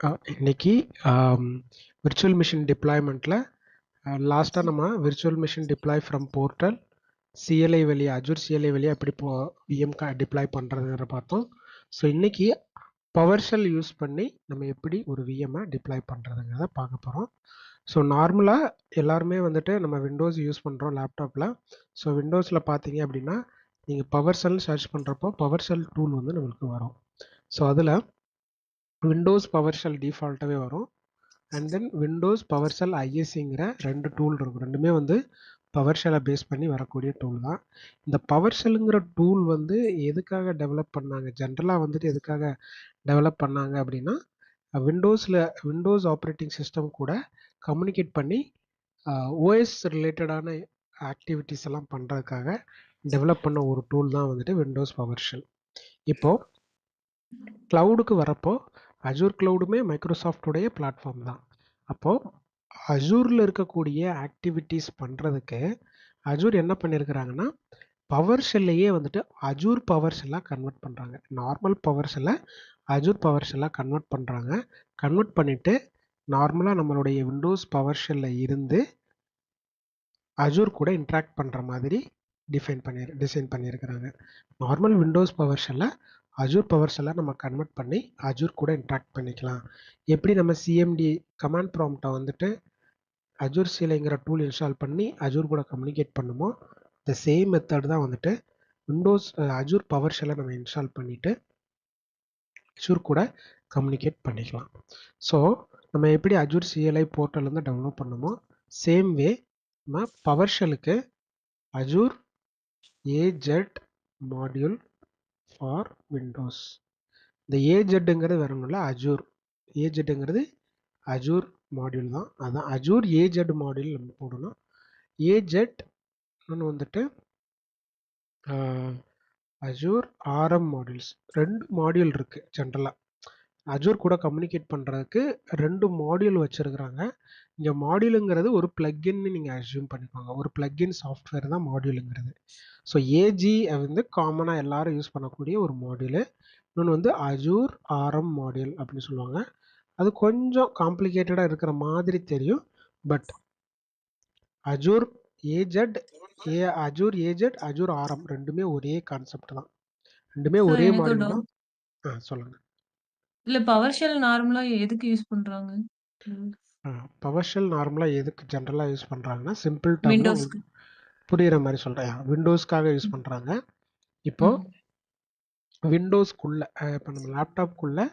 இன்னைக்கு virtual machine டிப்ளாய்மெண்ட்டில் லாஸ்ட்டாக நம்ம virtual machine deploy from portal CLI வழியாக அஜூர் சிஎல்ஐ வழியாக எப்படி விஎம் டிப்ளாய் பண்ணுறதுங்கிற பார்த்தோம். ஸோ இன்னைக்கு பவர் ஷெல் யூஸ் பண்ணி நம்ம எப்படி ஒரு விஎம்ஐ டிப்ளாய் பண்ணுறதுங்கிறத பார்க்க போகிறோம். ஸோ நார்மலாக எல்லாருமே வந்துட்டு நம்ம விண்டோஸ் யூஸ் பண்ணுறோம் லேப்டாப்பில். ஸோ விண்டோஸில் பார்த்தீங்க அப்படின்னா நீங்கள் பவர் ஷெல் சர்ச் பண்ணுறப்போ பவர் ஷெல் டூல் வந்து நம்மளுக்கு வரும். ஸோ அதில் விண்டோஸ் பவர் ஷெல் டிஃபால்ட்டாகவே வரும். And then Windows PowerShell ஐஎஸ்சிங்கிற 2 டூல் இருக்கும். ரெண்டுமே வந்து பவர் ஷெல்லை பேஸ் பண்ணி வரக்கூடிய டூல் தான். இந்த பவர் ஷெல்லுங்கிற டூல் வந்து எதுக்காக டெவலப் பண்ணாங்க, ஜென்ரலாக வந்துட்டு எதுக்காக டெவலப் பண்ணாங்க அப்படின்னா விண்டோஸ் ஆப்ரேட்டிங் சிஸ்டம் கூட கம்யூனிகேட் பண்ணி ஓஎஸ் ரிலேட்டடான ஆக்டிவிட்டிஸ் எல்லாம் பண்ணுறதுக்காக டெவலப் பண்ண ஒரு டூல் தான் வந்துட்டு விண்டோஸ் பவர் ஷெல். இப்போது க்ளவுடுக்கு வரப்போ அஜூர் க்ளவுடுமே மைக்ரோசாஃப்டுடைய பிளாட்ஃபார்ம் தான். அப்போது அஜூரில் இருக்கக்கூடிய ஆக்டிவிட்டீஸ் பண்ணுறதுக்கு அஜூர் என்ன பண்ணியிருக்கிறாங்கன்னா பவர் ஷெல்லையே வந்துட்டு அஜூர் பவர் ஷெல்லாக கன்வெர்ட் பண்ணுறாங்க. நார்மல் பவர் ஷெல்லை அஜூர் பவர் ஷெல்லாக கன்வெர்ட் பண்ணுறாங்க. கன்வெர்ட் பண்ணிவிட்டு நார்மலாக நம்மளுடைய விண்டோஸ் பவர் ஷெல்லில் இருந்து அஜூர் கூட இன்ட்ராக்ட் பண்ணுற மாதிரி டிசைன் பண்ணியிருக்கிறாங்க. நார்மல் விண்டோஸ் பவர் ஷெல்லை அஜூர் பவர் ஷெல்லை நம்ம கன்வெர்ட் பண்ணி அஜூர் கூட இன்ட்ராக்ட் பண்ணிக்கலாம். எப்படி நம்ம சிஎம்டி கமாண்ட் ப்ராம்ப்டை வந்துட்டு அஜூர் சிஎல்ஐங்கிற டூல் இன்ஸ்டால் பண்ணி அஜூர் கூட கம்யூனிகேட் பண்ணுமோ இந்த சேம் மெத்தட் தான் வந்துட்டு விண்டோஸ் அஜூர் பவர் ஷெல்லை நம்ம இன்ஸ்டால் பண்ணிவிட்டு அஜூர் கூட கம்யூனிகேட் பண்ணிக்கலாம். ஸோ நம்ம எப்படி அஜூர் சிஎல்ஐ போர்ட்டல்லேருந்து டவுன்லோட் பண்ணுமோ சேம் வே நம்ம பவர் ஷெல்லுக்கு Azure AZ module for Windows. இந்த ஏஜெட்டுங்கிறது வேற ஒன்றும் இல்லை, அஜூர் ஏஜெட்டுங்கிறது அஜூர் மாடியூல் தான். அதான் அஜூர் ஏஜெட் மாடியூல் நம்ம போடணும். ஏஜெட் வந்துட்டு அஜூர் ஆர்எம் மாடியூல்ஸ் 2 மாடியூல் இருக்குது. ஜென்ரலாக அஜூர் கூட கம்யூனிகேட் பண்ணுறதுக்கு 2 மாடியூல் வச்சுருக்குறாங்க. இங்கே மாடியூலுங்கிறது ஒரு பிளக்இன்னு நீங்கள் அஸ்யூம் பண்ணிக்கோங்க. ஒரு பிளக்இன் சாஃப்ட்வேர் தான் மாடியூலுங்கிறது. ஸோ ஏஜி வந்து காமனாக எல்லாரும் யூஸ் பண்ணக்கூடிய ஒரு மாடியூலு. இன்னொன்று வந்து அஜூர் ஆர்எம் மாடியூல் அப்படின்னு சொல்லுவாங்க. அது கொஞ்சம் காம்ப்ளிகேட்டடாக இருக்கிற மாதிரி தெரியும். But Azure AZ Azure AZ Azure RM ரெண்டுமே ஒரே கான்செப்ட் தான். ரெண்டுமே ஒரே மாடியூல் தான். சொல்லுங்க. இல்ல பவர் ஷெல் நார்மலா எதுக்கு யூஸ் பண்றாங்க? பவர் ஷெல் நார்மலாக எதுக்கு ஜென்ரலாக யூஸ் பண்ணுறாங்கன்னா சிம்பிள் டேர்மில் விண்டோஸ்க்கு. புரிகிற மாதிரி சொல்கிறேன். விண்டோஸ்க்காக யூஸ் பண்ணுறாங்க. இப்போது விண்டோஸ்க்குள்ளே இப்போ நம்ம லேப்டாப்குள்ளே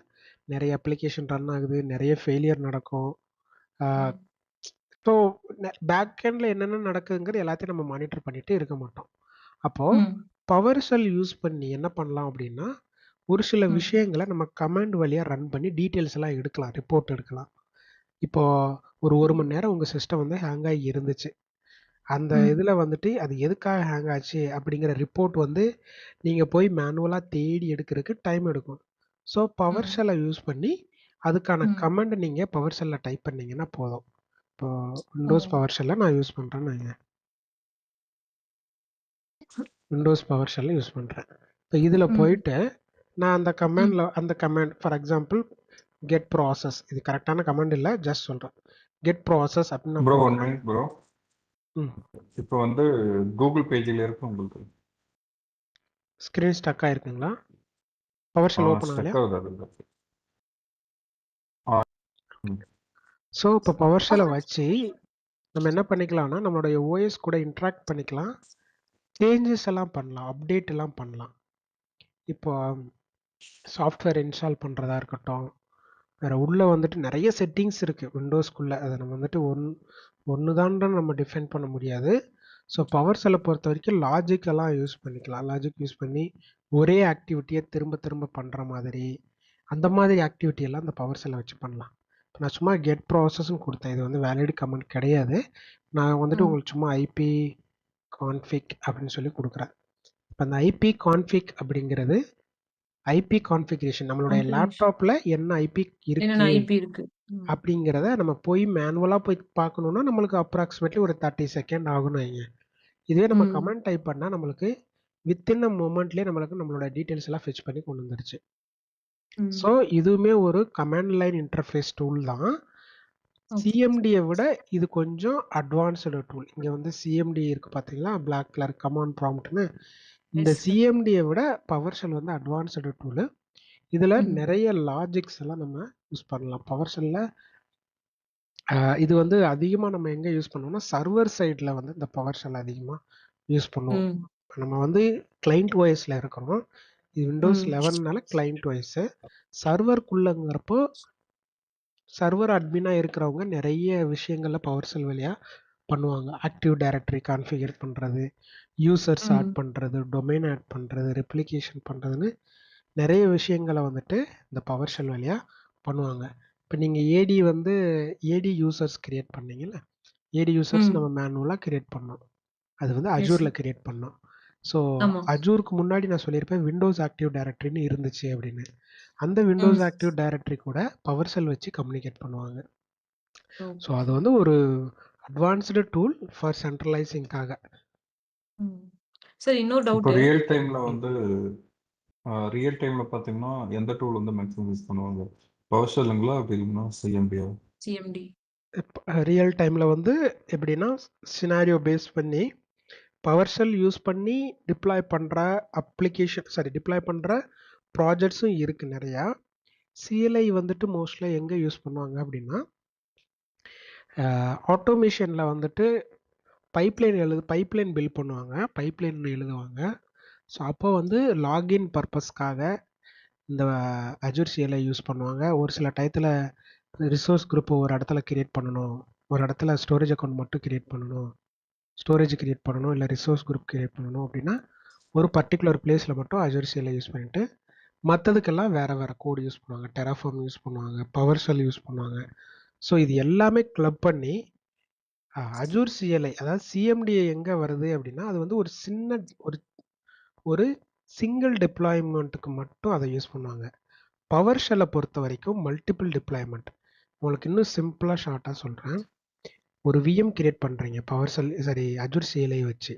நிறைய அப்ளிகேஷன் ரன் ஆகுது, நிறைய ஃபெயிலியர் நடக்கும். ஸோ பேக் எண்டில் என்னென்ன நடக்குதுங்கிறது எல்லாத்தையும் நம்ம மானிட்டர் பண்ணிகிட்டே இருக்க மாட்டோம். அப்போது பவர் ஷெல் யூஸ் பண்ணி என்ன பண்ணலாம் அப்படின்னா ஒரு சில விஷயங்களை நம்ம கமாண்ட் வழியாக ரன் பண்ணி டீட்டெயில்ஸ் எல்லாம் எடுக்கலாம், ரிப்போர்ட் எடுக்கலாம். இப்போது ஒரு மணி நேரம் உங்கள் சிஸ்டம் வந்து ஹேங் ஆகி இருந்துச்சு. அந்த இதில் வந்துட்டு அது எதுக்காக ஹேங் ஆச்சு அப்படிங்கிற ரிப்போர்ட் வந்து நீங்கள் போய் மேனுவலாக தேடி எடுக்கிறதுக்கு டைம் எடுக்கும். ஸோ பவர் ஷெல்லை யூஸ் பண்ணி அதுக்கான கமெண்ட் நீங்கள் பவர் ஷெல்லில் டைப் பண்ணிங்கன்னா போதும். இப்போ விண்டோஸ் பவர் ஷெல்லை நான் யூஸ் பண்ணுறேன்னு வைங்க, விண்டோஸ் பவர் ஷெல்லை யூஸ் பண்ணுறேன். இப்போ இதில் போயிட்டு நான் அந்த command for example get process, இது கரெக்டான கமாண்ட் இல்லை, ஜஸ்ட் சொல்கிறேன் கெட் ப்ராசஸ் அப்படின்னு. Bro 1 minute bro. இப்போ வந்து கூகுள் பேஜில் இருக்கு, உங்களுக்கு ஸ்க்ரீன் ஸ்டக் ஆயிருக்குங்களா? பவர் ஷெல் ஓப்பன் ஆகலையா? ஸோ இப்போ பவர் ஷெல்லை வச்சு நம்ம என்ன பண்ணிக்கலாம்னா நம்மளுடைய ஓஎஸ் கூட இன்ட்ராக்ட் பண்ணிக்கலாம், சேஞ்சஸ் எல்லாம் பண்ணலாம், அப்டேட் எல்லாம் பண்ணலாம். இப்போ சாஃப்ட்வேர் இன்ஸ்டால் பண்ணுறதா இருக்கட்டும், வேறு உள்ளே வந்துட்டு நிறைய செட்டிங்ஸ் இருக்குது விண்டோஸ்க்குள்ளே. அதை நம்ம வந்துட்டு ஒன்று தான் நம்ம டிஃபைன் பண்ண முடியாது. ஸோ பவர் ஷெல்லை பொறுத்த வரைக்கும் லாஜிக்கெல்லாம் யூஸ் பண்ணிக்கலாம். லாஜிக் யூஸ் பண்ணி ஒரே ஆக்டிவிட்டியை திரும்ப திரும்ப பண்ணுற மாதிரி அந்த மாதிரி ஆக்டிவிட்டியெல்லாம் அந்த பவர் ஷெல்லை வச்சு பண்ணலாம். இப்போ நான் சும்மா கெட் ப்ராசஸ்ன்னு கொடுத்தேன், இது வந்து வேலிட் கமெண்ட் கிடையாது. நான் வந்துட்டு உங்களுக்கு சும்மா ஐபி கான்ஃபிக் அப்படின்னு சொல்லி கொடுக்குறேன். இப்போ அந்த ஐபி கான்ஃபிக் அப்படிங்கிறது ஐபி கான்ஃபிகரேஷன், நம்மளுடைய லேப்டாப்பில் என்ன ஐபி இருக்கு அப்படிங்கிறத நம்ம போய் மேனுவலாக போய் பார்க்கணுன்னா நம்மளுக்கு அப்ராக்சிமேட்லி ஒரு 30 செகண்ட் ஆகணும். இதுவே நம்ம கமெண்ட் டைப் பண்ணால் நம்மளுக்கு வித்தின் அ மொமெண்ட்லேயே நம்மளுக்கு நம்மளோட டீட்டெயில்ஸ் எல்லாம் ஃபெச் பண்ணி கொண்டு வந்துருச்சு. ம். ஸோ இதுவுமே ஒரு கமாண்ட் லைன் இன்டர்ஃபேஸ் டூல் தான். ஓகே. சிஎம்டியை விட இது கொஞ்சம் அட்வான்ஸ்டு டூல். இங்கே வந்து சிஎம்டி இருக்குது பார்த்தீங்களா, பிளாக் கலர் கமாண்ட் ப்ராம்ப்ட்னு. இந்த எஸ் சார். சிஎம்டியை விட பவர் ஷெல் வந்து அட்வான்ஸ்டு டூலு. இதில் ம். நிறைய லாஜிக்ஸ் எல்லாம் நம்ம யூஸ் பண்ணலாம். பவர் ஷெல்லில் இது வந்து அதிகமாக நம்ம எங்கே யூஸ் பண்ணுவோம்னா சர்வர் சைடில் வந்து இந்த பவர் ஷெல் அதிகமாக யூஸ் பண்ணுவோம். ம். நம்ம வந்து கிளைண்ட் ஓஎஸில் இருக்கிறோம். இது விண்டோஸ் ம். 11னால கிளைண்ட் ஓஎஸ். சர்வர்க்குள்ளங்கிறப்போ சர்வர் அட்மினாக இருக்கிறவங்க நிறைய விஷயங்களில் பவர் ஷெல் வழியாக பண்ணுவாங்க. ஆக்டிவ் டைரக்டரி கான்ஃபிகர் பண்ணுறது, யூசர்ஸ் ஆட் ம். பண்ணுறது, டொமைன் ஆட் பண்ணுறது, ரெப்ளிகேஷன் பண்ணுறதுன்னு நிறைய விஷயங்களை வந்துட்டு இந்த பவர் ஷெல் வழியாக பண்ணுவாங்க. இப்போ நீங்கள் ஏடி யூசர்ஸ் கிரியேட் பண்ணீங்கல்ல, ஏடி யூசர்ஸ் ம். நம்ம மேனுவலாக கிரியேட் பண்ணோம். அது வந்து எஸ் அஜூரில் சார். கிரியேட் பண்ணோம். ஸோ ஆமா. அஜூருக்கு முன்னாடி நான் சொல்லியிருப்பேன் விண்டோஸ் ஆக்டிவ் டைரக்டரின்னு இருந்துச்சு அப்படின்னு. அந்த ம். விண்டோஸ் ஆக்டிவ் டைரக்டரி கூட பவர் ஷெல் வச்சு கம்யூனிகேட் பண்ணுவாங்க. So okay. அது வந்து ஒரு அட்வான்ஸ்டு டூல் ஃபார் சென்ட்ரலைசிங்காக. ம். சார் இன்னொரு இப்போ டவுட்டு. ரியல் டைம்ல வந்து ரியல் டைம்ல பார்த்தீங்கன்னா எந்த டூல் வந்து மேக்ஸிமம் யூஸ் பண்ணுவாங்க? பவர் ஷெல்லுங்களா அப்படி இல்லைன்னா சிஎம்பியா? சிஎம்டி. ரியல் டைமில் வந்து எப்படின்னா சினாரியோ பேஸ் பண்ணி பவர் ஷெல் யூஸ் பண்ணி டிப்ளாய் பண்ணுற டிப்ளாய் பண்ணுற ப்ராஜெக்ட்ஸும் இருக்குது நிறையா. சிஎல்ஐ வந்துட்டு மோஸ்ட்லாக எங்கே யூஸ் பண்ணுவாங்க அப்படின்னா ஆட்டோமேஷனில் வந்துட்டு பைப்லைன் பில்ட் பண்ணுவாங்க, பைப்லைன் எழுதுவாங்க. ஸோ அப்போ வந்து லாகின் பர்பஸ்க்காக இந்த அஜூர் சிஎல்ஐ யூஸ் பண்ணுவாங்க. ஒரு சில டயத்தில் ரிசோர்ஸ் குரூப் ஒரு இடத்துல கிரியேட் பண்ணணும், ஒரு இடத்துல ஸ்டோரேஜ் அக்கௌண்ட் மட்டும் கிரியேட் பண்ணணும், இல்லை ரிசோர்ஸ் குரூப் கிரியேட் பண்ணணும் அப்படின்னா ஒரு பர்டிகுலர் பிளேஸில் மட்டும் அஜூர் சிஎல்ஐ யூஸ் பண்ணிவிட்டு மற்றதுக்கெல்லாம் வேறு கோடு யூஸ் பண்ணுவாங்க. டெராஃபார்ம் யூஸ் பண்ணுவாங்க, பவர் ஷெல் யூஸ் பண்ணுவாங்க. ஸோ இது எல்லாமே கிளப் பண்ணி அஜூர் சிஎல்ஐ, அதாவது சிஎம்டிஏ எங்கே வருது அப்படின்னா அது வந்து ஒரு சின்ன ஒரு சிங்கிள் டிப்ளாய்மெண்ட்டுக்கு மட்டும் அதை யூஸ் பண்ணுவாங்க. பவர் ஷெல்லை பொறுத்த வரைக்கும் மல்டிபிள் டிப்ளாய்மெண்ட். உங்களுக்கு இன்னும் சிம்பிளாக ஷார்ட்டாக சொல்கிறேன். ஒரு விஎம் கிரியேட் பண்ணுறீங்க அஜூர் சிஎல்ஐ வச்சு.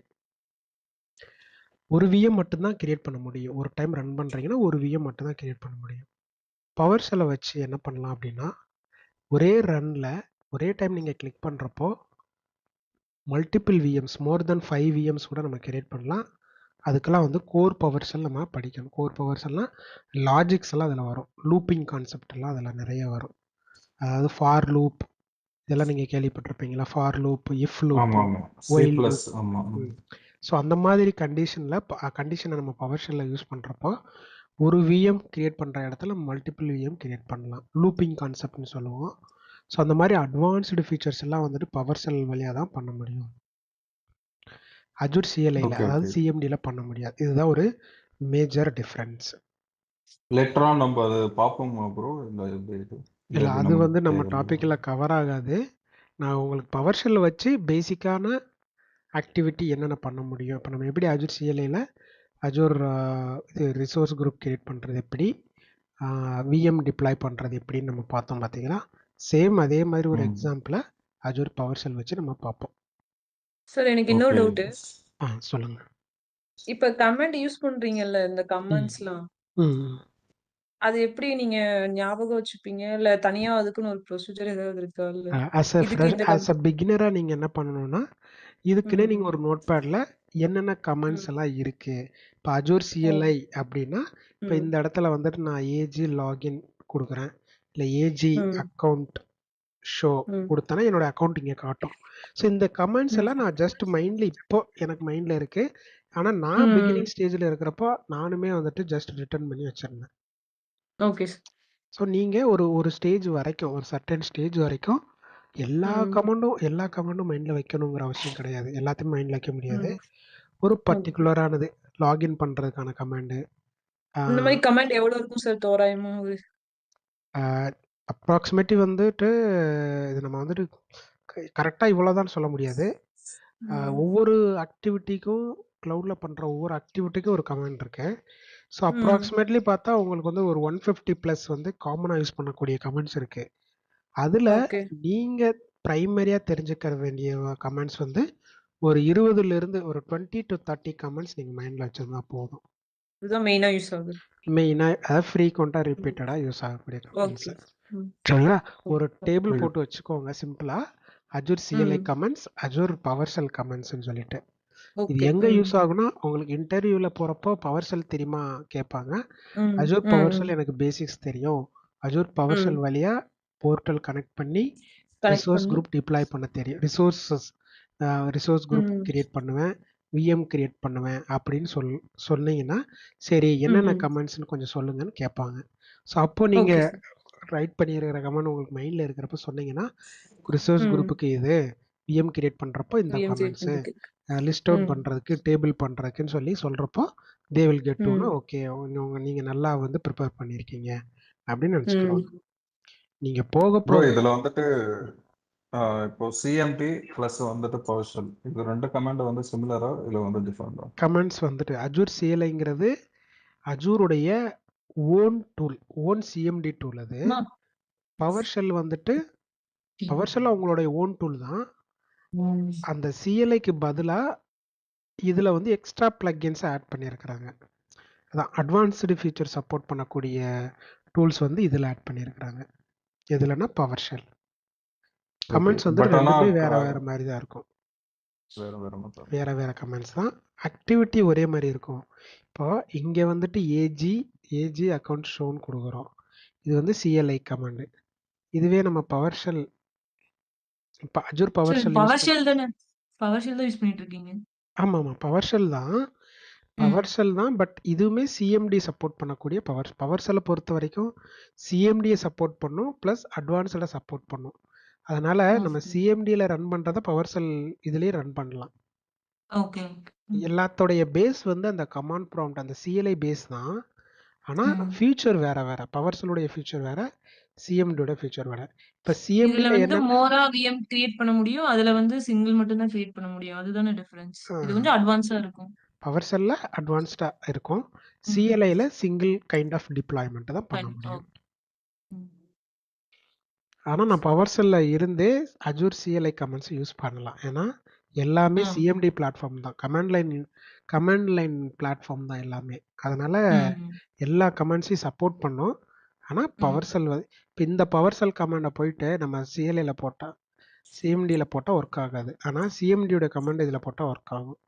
ஒரு விஎம் மட்டும்தான் கிரியேட் பண்ண முடியும். ஒரு டைம் ரன் பண்ணுறீங்கன்னா ஒரு விஎம் மட்டும்தான் கிரியேட் பண்ண முடியும். பவர் ஷெல்லை வச்சு என்ன பண்ணலாம் அப்படின்னா ஒரே ரன்னில் ஒரே டைம் நீங்கள் கிளிக் பண்ணுறப்போ மல்டிபிள் விஎம்ஸ், மோர் தென் 5 விஎம்ஸ் கூட நம்ம கிரியேட் பண்ணலாம். அதுக்கெல்லாம் வந்து கோர் பவர் ஷெல் நம்ம படிக்கணும். கோர் பவர் ஷெல்னால் லாஜிக்ஸ் எல்லாம் அதில் வரும், லூப்பிங் கான்செப்ட் எல்லாம் அதில் நிறைய வரும். அதாவது ஃபார் லூப் இதெல்லாம் நீங்கள் கேள்விப்பட்டிருப்பீங்களா, ஃபார் லூப், இஃப் லூப், ஆமாம் ஆமாம். C while plus. லூப். ஆமாம். ஸோ அந்த மாதிரி கண்டிஷனை நம்ம பவர் ஷெல்லில் யூஸ் பண்ணுறப்போ ஒரு விஎம் கிரியேட் பண்ணுற இடத்துல மல்டிபிள் விஎம் கிரியேட் பண்ணலாம். லூப்பிங் கான்செப்ட்னு சொல்லுவோம். ஸோ அந்த மாதிரி அட்வான்ஸ்டு ஃபீச்சர்ஸ் எல்லாம் வந்துட்டு பவர் ஷெல் வழியாக தான் பண்ண முடியும். அஜூர் சிஎல்ஐயில், ஓகே அதாவது ஓகே. சிஎம்டியில் பண்ண முடியாது. இதுதான் ஒரு மேஜர் டிஃப்ரென்ஸ். லெட்டரா நம்ம அதை பார்ப்போமா ப்ரோ? இல்லை எப்படி இது? இல்லை இல்லை, அது அது நமக்கு வந்து நம்ம தேவையில்லை. டாப்பிக்கில் கவர் ஆகாது. நான் உங்களுக்கு பவர் ஷெல் வச்சு பேசிக்கான ஆக்டிவிட்டி என்னென்ன பண்ண முடியும். இப்போ நம்ம எப்படி அஜூர் சிஎல்ஐயில் அஜூர் இது ரிசோர்ஸ் குரூப் கிரியேட் பண்ணுறது எப்படி, விஎம் டிப்ளாய் பண்ணுறது எப்படின்னு நம்ம பார்த்தோம் பார்த்தீங்களா. சேம் அதே மாதிரி ஒரு எக்ஸாம்பிளை அஜூர் பவர் ஷெல் வச்சு நம்ம பார்ப்போம். சார் எனக்கு இன்னொரு ஓகே. டவுட்டு. சொல்லுங்கள். இப்ப கமெண்ட் யூஸ் பண்றீங்கல்ல, இந்த கமெண்ட்ஸ்லாம். ம் அது எப்படி நீங்க ஞாபகம் வச்சுப்பீங்க? இல்ல தனியா அதுக்குன்னு ஒரு ப்ரொசீஜர் ஏதாவது இருக்கா? இல்ல இதுக்கு இந்த ஆஸ் அ பிகினராக நீங்கள் என்ன பண்ணணும்னா இதுக்குன்னே ம். நீங்கள் ஒரு நோட் பேடில் என்னென்ன கமெண்ட்ஸ் ம். எல்லாம் இருக்குது. இப்போ அஜூர் ஓ. சிஎல்ஐ அப்படின்னா இப்போ ம். இந்த இடத்துல வந்துட்டு நான் ஏஜி லாகின் கொடுக்குறேன், இல்லை ஏஜி ம். அக்கௌண்ட் ஷோ ம். கொடுத்தேன்னா என்னோட அக்கௌண்ட் இங்கே காட்டும். ஸோ இந்த கமெண்ட்ஸ் ம். எல்லாம் நான் ஜஸ்ட் மைண்டில் இப்போ எனக்கு மைண்டில் இருக்குது. ஆனால் நான் ம். பிகினிங் ஸ்டேஜில் இருக்கிறப்போ நானுமே வந்துட்டு ஜஸ்ட் ரிட்டர்ன் பண்ணி வச்சிருந்தேன். Okay sir. ஸோ நீங்கள் ஒரு ஸ்டேஜ் வரைக்கும், ஒரு சர்டன் ஸ்டேஜ் வரைக்கும் எல்லா ம். கமெண்டும் மைண்டில் வைக்கணுங்கிற அவசியம் கிடையாது. எல்லாத்தையும் மைண்டில் வைக்க முடியாது. ம். ஒரு ஓகே. பர்டிகுலரானது லாகின் பண்ணுறதுக்கான கமாண்டு இந்த மாதிரி கமெண்ட் எவ்வளவு இருக்கும் சார் தோராயமா? ஒரு அப்ராக்சிமேட்டிவ் வந்துட்டு இது நம்ம வந்துட்டு கரெக்டாக இவ்வளோதான் சொல்ல முடியாது. ம். ஒவ்வொரு ஆக்டிவிட்டிக்கும் க்ளவுடில் பண்ணுற ஒவ்வொரு ஆக்டிவிட்டிக்கும் ஒரு கமாண்ட் இருக்கு. ஸோ ம். அப்ராக்சிமேட்லி பார்த்தா உங்களுக்கு வந்து ஒரு 150 ப்ளஸ் வந்து காமனாக யூஸ் பண்ணக்கூடிய கமெண்ட்ஸ் இருக்குது. அதில் ஓகே. நீங்கள் ப்ரைமரியாக தெரிஞ்சுக்க வேண்டிய கமெண்ட்ஸ் வந்து ஒரு 20லேருந்து ஒரு 20 to 30 கமெண்ட்ஸ் நீங்கள் மைண்டில் வச்சுருந்தா போதும். இதுதான் மெயினா யூஸ் ஆகுது. மெயினாக அதாவது ஃப்ரீக்வெண்ட்டாக ரிப்பீட்டடாக யூஸ் ஆகக்கூடிய கமெண்ட்ஸு. ஓகே. சரிங்களா? ஒரு டேபிள் புரியுது. போட்டு வச்சுக்கோங்க சிம்பிளாக. Azure CLI commands, Azure PowerShell கமெண்ட்ஸ்ன்னு சொல்லிட்டு. இது ஓகே. எங்கே யூஸ் ஆகும்னா உங்களுக்கு இன்டர்வியூவில் போகிறப்போ பவர் ஷெல் தெரியுமா கேட்பாங்க. அஜூர் பவர் ஷெல் எனக்கு பேசிக்ஸ் தெரியும். அஜூர் பவர் ஷெல் வழியாக போர்ட்டல் கனெக்ட் பண்ணி கனெக்ட் ரிசோர்ஸ் பண்ணி குரூப் டிப்ளாய் பண்ண தெரியும். ரிசோர்ஸ் குரூப் கிரியேட் பண்ணுவேன், விஎம் கிரியேட் பண்ணுவேன் அப்படின்னு சொன்னீங்கன்னா சரி என்னென்ன கமெண்ட்ஸ்னு கொஞ்சம் சொல்லுங்கன்னு கேட்பாங்க. ஸோ அப்போ ஓகே நீங்கள் சார். ரைட் பண்ணியிருக்கிற கமெண்ட் உங்களுக்கு மைண்டில் இருக்கிறப்ப சொன்னீங்கன்னா ரிசோர்ஸ் குரூப்புக்கு இது, விஎம் கிரியேட் பண்ணுறப்போ இந்த விஎம் கிரியேட் கமெண்ட்ஸு, பண்றதுக்கு. லிஸ்ட் அவுட் பண்ணுறதுக்கு, டேபிள் பண்ணுறதுக்குன்னு சொல்கிறப்போ they will get to know okay நீங்கள் நல்லா வந்து ப்ரிப்பேர் பண்ணியிருக்கீங்க அப்படின்னு நினச்சிக்குவாங்க. நீங்கள் போக ப்ரோ போக இதுல வந்துட்டு இப்போ சிஎம்டி பிளஸ் வந்துட்டு பவர்ஷெல் இது 2 கமாண்ட் வந்து சிமிலரா இல்ல வந்து டிஃபரெண்டா? கமெண்ட்ஸ் வந்துட்டு அஜூர் சிஎல்ஐங்கிறது அஜூருடைய own tool, own CMD tool. அது பவர் ஷெல் வந்துட்டு பவர் ஷெல் அவங்களுடைய ஓன் டூல் தான். அந்த சிஎல்ஐக்கு பதிலாக இதில் வந்து எக்ஸ்ட்ரா பிளக்கின்ஸ் ஆட் பண்ணியிருக்கிறாங்க. அதான் அட்வான்ஸ்டு ஃபீச்சர் சப்போர்ட் பண்ணக்கூடிய டூல்ஸ் வந்து இதில் ஆட் பண்ணியிருக்கிறாங்க. எதுலன்னா பவர் ஷெல். கமெண்ட்ஸ் வந்து பட் ஆனா ரெண்டுமே வேற வேற மாதிரி தான் இருக்கும். வேற வேற கமெண்ட்ஸ் தான். ஆக்டிவிட்டி ஒரே மாதிரி இருக்கும். இப்போ இங்கே வந்துட்டு ஏஜி அக்கௌண்ட் ஷோன்னு கொடுக்குறோம். இது வந்து சிஎல்ஐ கமாண்டு. இதுவே நம்ம பவர் ஷெல் இப்போ Azure power shell power shell தானே, பவர் ஷெல் தான் யூஸ் பண்ணிட்டு இருக்கீங்க. ஆமாம் பவர் ஷெல் தான், பவர் ஷெல் தான். பட் இதுவுமே சிஎம்டி சப்போர்ட் பண்ணக்கூடிய பவர் ஷெல்லை பொறுத்த வரைக்கும் சிஎம்டியை சப்போர்ட் பண்ணும் ப்ளஸ் அட்வான்ஸ்டாக சப்போர்ட் பண்ணும். அதனால நம்ம சிஎம்டியில் ரன் பண்ணுறத பவர் ஷெல் இதுலேயே ரன் பண்ணலாம். ஓகே. எல்லாத்தோடைய பேஸ் வந்து அந்த கமாண்ட் ப்ராம்ப்ட் அந்த சிஎல்ஐ பேஸ் தான். ஆனால் ஃபியூச்சர் வேற வேற. பவர் ஷெல்லுடைய ஃபியூச்சர் வேற, சிஎம்டியோட ஃபியூச்சர் வேற. இப்போ இதுல சிஎம்டியில் வந்து என்ன மோரா விஎம் கிரியேட் பண்ண முடியும், அதுல வந்து சிங்கிள் மட்டும் தான் கிரியேட் பண்ண முடியும். அதுதானே டிஃபரன்ஸ். இது கொஞ்சம் அட்வான்ஸா இருக்கும். பவர் ஷெல்லில் அட்வான்ஸ்டாக இருக்கும், சிஎல்ஐயில் சிங்கிள் கைண்ட் ஆஃப் டிப்ளாய்மெண்ட் தான் பண்ண முடியும். ஆனால் நான் பவர் ஷெல்லில் இருந்தே அஜூர் சிஎல்ஐ கமெண்ட்ஸ் யூஸ் பண்ணலாம். ஏன்னா எல்லாமே சிஎம்டி பிளாட்ஃபார்ம் தான், கமாண்ட் லைன் பிளாட்ஃபார்ம் தான் எல்லாமே. அதனால எல்லா கமெண்ட்ஸையும் சப்போர்ட் பண்ணோம். ஆனால் பவர் ஷெல் இப்போ இந்த பவர் ஷெல் கமாண்டை போயிட்டு நம்ம சிஎல்ஐயில் போட்டால் சிஎம்டியில் போட்டால் ஒர்க் ஆகாது. ஆனால் சிஎம்டியோட கமாண்ட் இதில் போட்டால் ஒர்க் ஆகும்.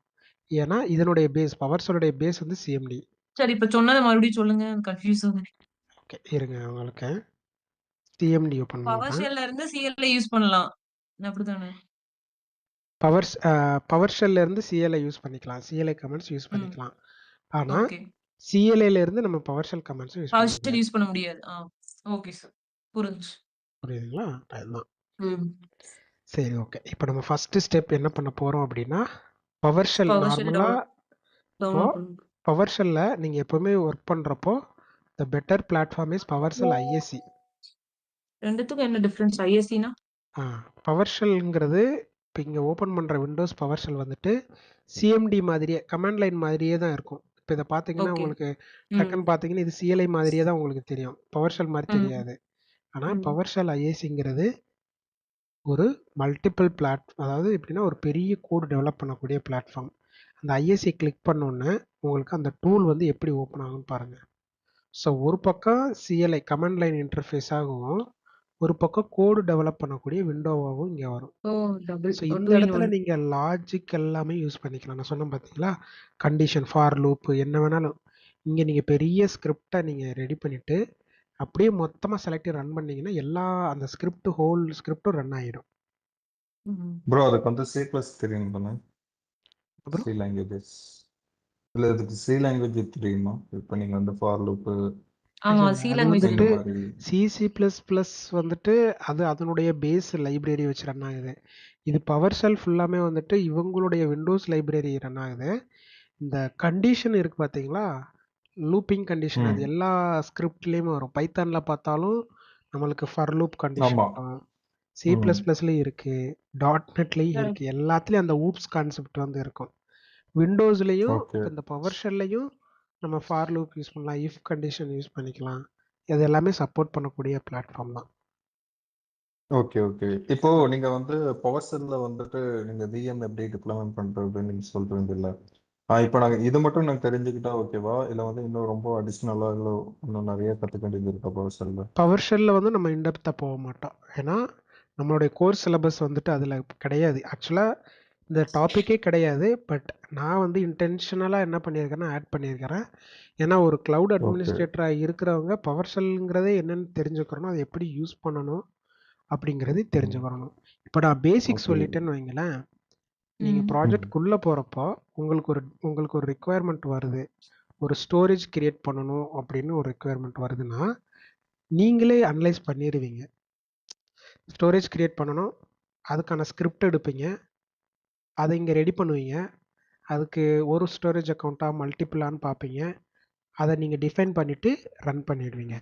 ஏன்னா இதனுடைய பேஸ் பவர் ஷெல்லுடைய பேஸ் வந்து சிஎம்டி. சரி, இப்போ சொன்னதை மறுபடியும் சொல்லுங்க, கன்ஃபியூஸ் ஆகுது. ஓகே இருங்க, உங்களுக்கு சிஎம்டி ஓப்பன் பவர் பண்ணுறேன். ஷெல்ல இருந்து சிஎல்ஐ யூஸ் பண்ணலாம் அப்படிதானே? பவர் ஷெல்ல இருந்து சிஎல்ஐ யூஸ் பண்ணிக்கலாம், சிஎல்ஐ கமெண்ட்ஸ் யூஸ் பண்ணிக்கலாம். ஆனால் ஓகே. சிஎல்ஐல இருந்து நம்ம power shell comments use power பண்ண ஷெல் யூஸ் பண்ண முடியாது. ஓகே சார், புரிஞ்சுச்சு. புரியுதுங்களா? அதுதான். சரி ஓகே. இப்போ நம்ம ஃபர்ஸ்ட் ஸ்டெப் என்ன பண்ண போறோம் அப்படின்னா பவர் ஷெல் நார்மலாக பவர் ஷெல்லில் நீங்கள் எப்போவுமே ஒர்க் பண்ணுறப்போ the better platform is power shell ISC. ரெண்டுத்துக்கும் என்ன டிஃபரன்ஸ்? ஐஎஸ்சினா பவர் ஷெல்ங்கிறது இப்போ இங்கே ஓப்பன் பண்ணுற விண்டோஸ் பவர் ஷெல் வந்துட்டு சிஎம்டி மாதிரியே கமாண்ட் லைன் மாதிரியே தான் இருக்கும். இப்போ இதை பார்த்தீங்கன்னா உங்களுக்கு டக்குன்னு பார்த்தீங்கன்னா இது சிஎல்ஐ மாதிரியே தான் உங்களுக்கு தெரியும், பவர் ஷெல் மாதிரி தெரியாது. ஆனால் பவர் ஷெல் ஐஎஸ்சிங்கிறது ஒரு மல்டிபிள் அதாவது எப்படின்னா ஒரு பெரிய கோடு டெவலப் பண்ணக்கூடிய பிளாட்ஃபார்ம். அந்த ஐஎஸ்சி கிளிக் பண்ணோன்னே உங்களுக்கு அந்த டூல் வந்து எப்படி ஓப்பன் ஆகும்னு பாருங்கள். ஸோ ஒரு பக்கம் சிஎல்ஐ கமாண்ட் லைன் இன்டர்ஃபேஸாகவும் ஒரு பக்கம் கோடு டெவலப் பண்ணக்கூடிய விண்டோவாகவும் இங்கே வரும். ஸோ இந்த இடத்துல நீங்கள் லாஜிக் எல்லாமே யூஸ் பண்ணிக்கலாம். நான் சொன்னேன் பார்த்தீங்களா, கண்டிஷன், ஃபார் லூப், என்ன வேணாலும். இங்கே நீங்கள் பெரிய ஸ்கிரிப்டை நீங்கள் ரெடி பண்ணிவிட்டு அப்படியே மொத்தமாக செலக்ட் ரன் பண்ணீங்கன்னா எல்லா அந்த ஹோல் ஸ்கிரிப்டும் ரன் ஆகிடும். ப்ரோ அதுக்கு வந்து சி ப்ளஸ் தெரியும் தானே? சி லாங்குவேஜஸ் இல்லை, அதுக்கு சி லாங்குவேஜ் தெரியுமா? இப்போ நீங்கள் வந்து ஃபார் லூப்பு வந்துட்டு சிசி பிளஸ் பிளஸ் வந்துட்டு அது அதனுடைய பேஸ் லைப்ரரி வச்சு ரன் ஆகுது. இது பவர் ஷெல் ஃபுல்லாமே வந்துட்டு இவங்களுடைய விண்டோஸ் லைப்ரரி ரன் ஆகுது. இந்த கண்டிஷன் இருக்கு பார்த்தீங்களா, லூப்பிங் கண்டிஷன், அது எல்லா ஸ்கிரிப்ட்லேயுமே வரும். பைத்தானில் பார்த்தாலும் நம்மளுக்கு ஃபார் லூப் கண்டிஷன் வரும், சி ப்ளஸ் ப்ளஸ்லேயும் இருக்குது, .NETலேயும் இருக்குது. எல்லாத்துலேயும் அந்த ஊப்ஸ் கான்செப்ட் வந்து இருக்கும். விண்டோஸ்லேயும் இந்த பவர் ஷெல்லையும் நம்ம ஃபார் லூப் யூஸ் பண்ணலாம், இஃப் கண்டிஷன் யூஸ் பண்ணிக்கலாம். இது எல்லாமே சப்போர்ட் பண்ணக்கூடிய பிளாட்ஃபார்ம் தான். Okay okay. இப்போ நீங்க வந்து பவர் ஷெல்ல வந்துட்டு நீங்க விஎம் எப்படி டிப்ளாய்மென்ட் பண்றது நீங்க சொல்றீங்க இல்ல, இப்போ நாங்கள் இது மட்டும் நாங்கள் தெரிஞ்சுக்கிட்டா ஓகேவா, இல்லை வந்து இன்னும் ரொம்ப அடிஷ்னலாக இல்லை இன்னும் நிறைய கற்றுக்க வேண்டியது இருக்கா பவர் செல்லில்? பவர் ஷெல்லில் வந்து நம்ம இன்டெப்த்தாக போக மாட்டோம். ஏன்னா நம்மளுடைய கோர்ஸ் சிலபஸ் வந்துட்டு அதில் கிடையாது. ஆக்சுவலாக இந்த டாப்பிக்கே கிடையாது. பட் நான் வந்து இன்டென்ஷனலாக என்ன பண்ணியிருக்கேன்னா ஆட் பண்ணியிருக்கிறேன். ஏன்னா ஒரு க்ளவுட் ஓகே. அட்மினிஸ்ட்ரேட்டராக இருக்கிறவங்க பவர் ஷெல்லுங்கிறதே என்னன்னு தெரிஞ்சுக்கிறணும், அதை எப்படி யூஸ் பண்ணணும் அப்படிங்கிறது தெரிஞ்சுக்கிறணும். இப்போ நான் பேசிக் ஓகே. சொல்லிட்டேன்னு வைங்களேன், நீங்கள் ம். ப்ராஜெக்ட்குள்ளே போகிறப்போ உங்களுக்கு ஒரு ரிக்குவயர்மெண்ட் வருது, ஒரு ஸ்டோரேஜ் கிரியேட் பண்ணணும் அப்படின்னு ஒரு ரிக்குவயர்மெண்ட் வருதுன்னா நீங்களே அனலைஸ் பண்ணிடுவீங்க. ஸ்டோரேஜ் கிரியேட் பண்ணணும், அதுக்கான ஸ்கிரிப்ட் எடுப்பீங்க, அதை இங்கே ரெடி பண்ணுவீங்க. அதுக்கு ஒரு ஸ்டோரேஜ் அக்கௌண்ட்டாக மல்டிபிளான்னு பார்ப்பீங்க. அதை நீங்கள் டிஃபைன் பண்ணிவிட்டு ரன் பண்ணிடுவீங்க.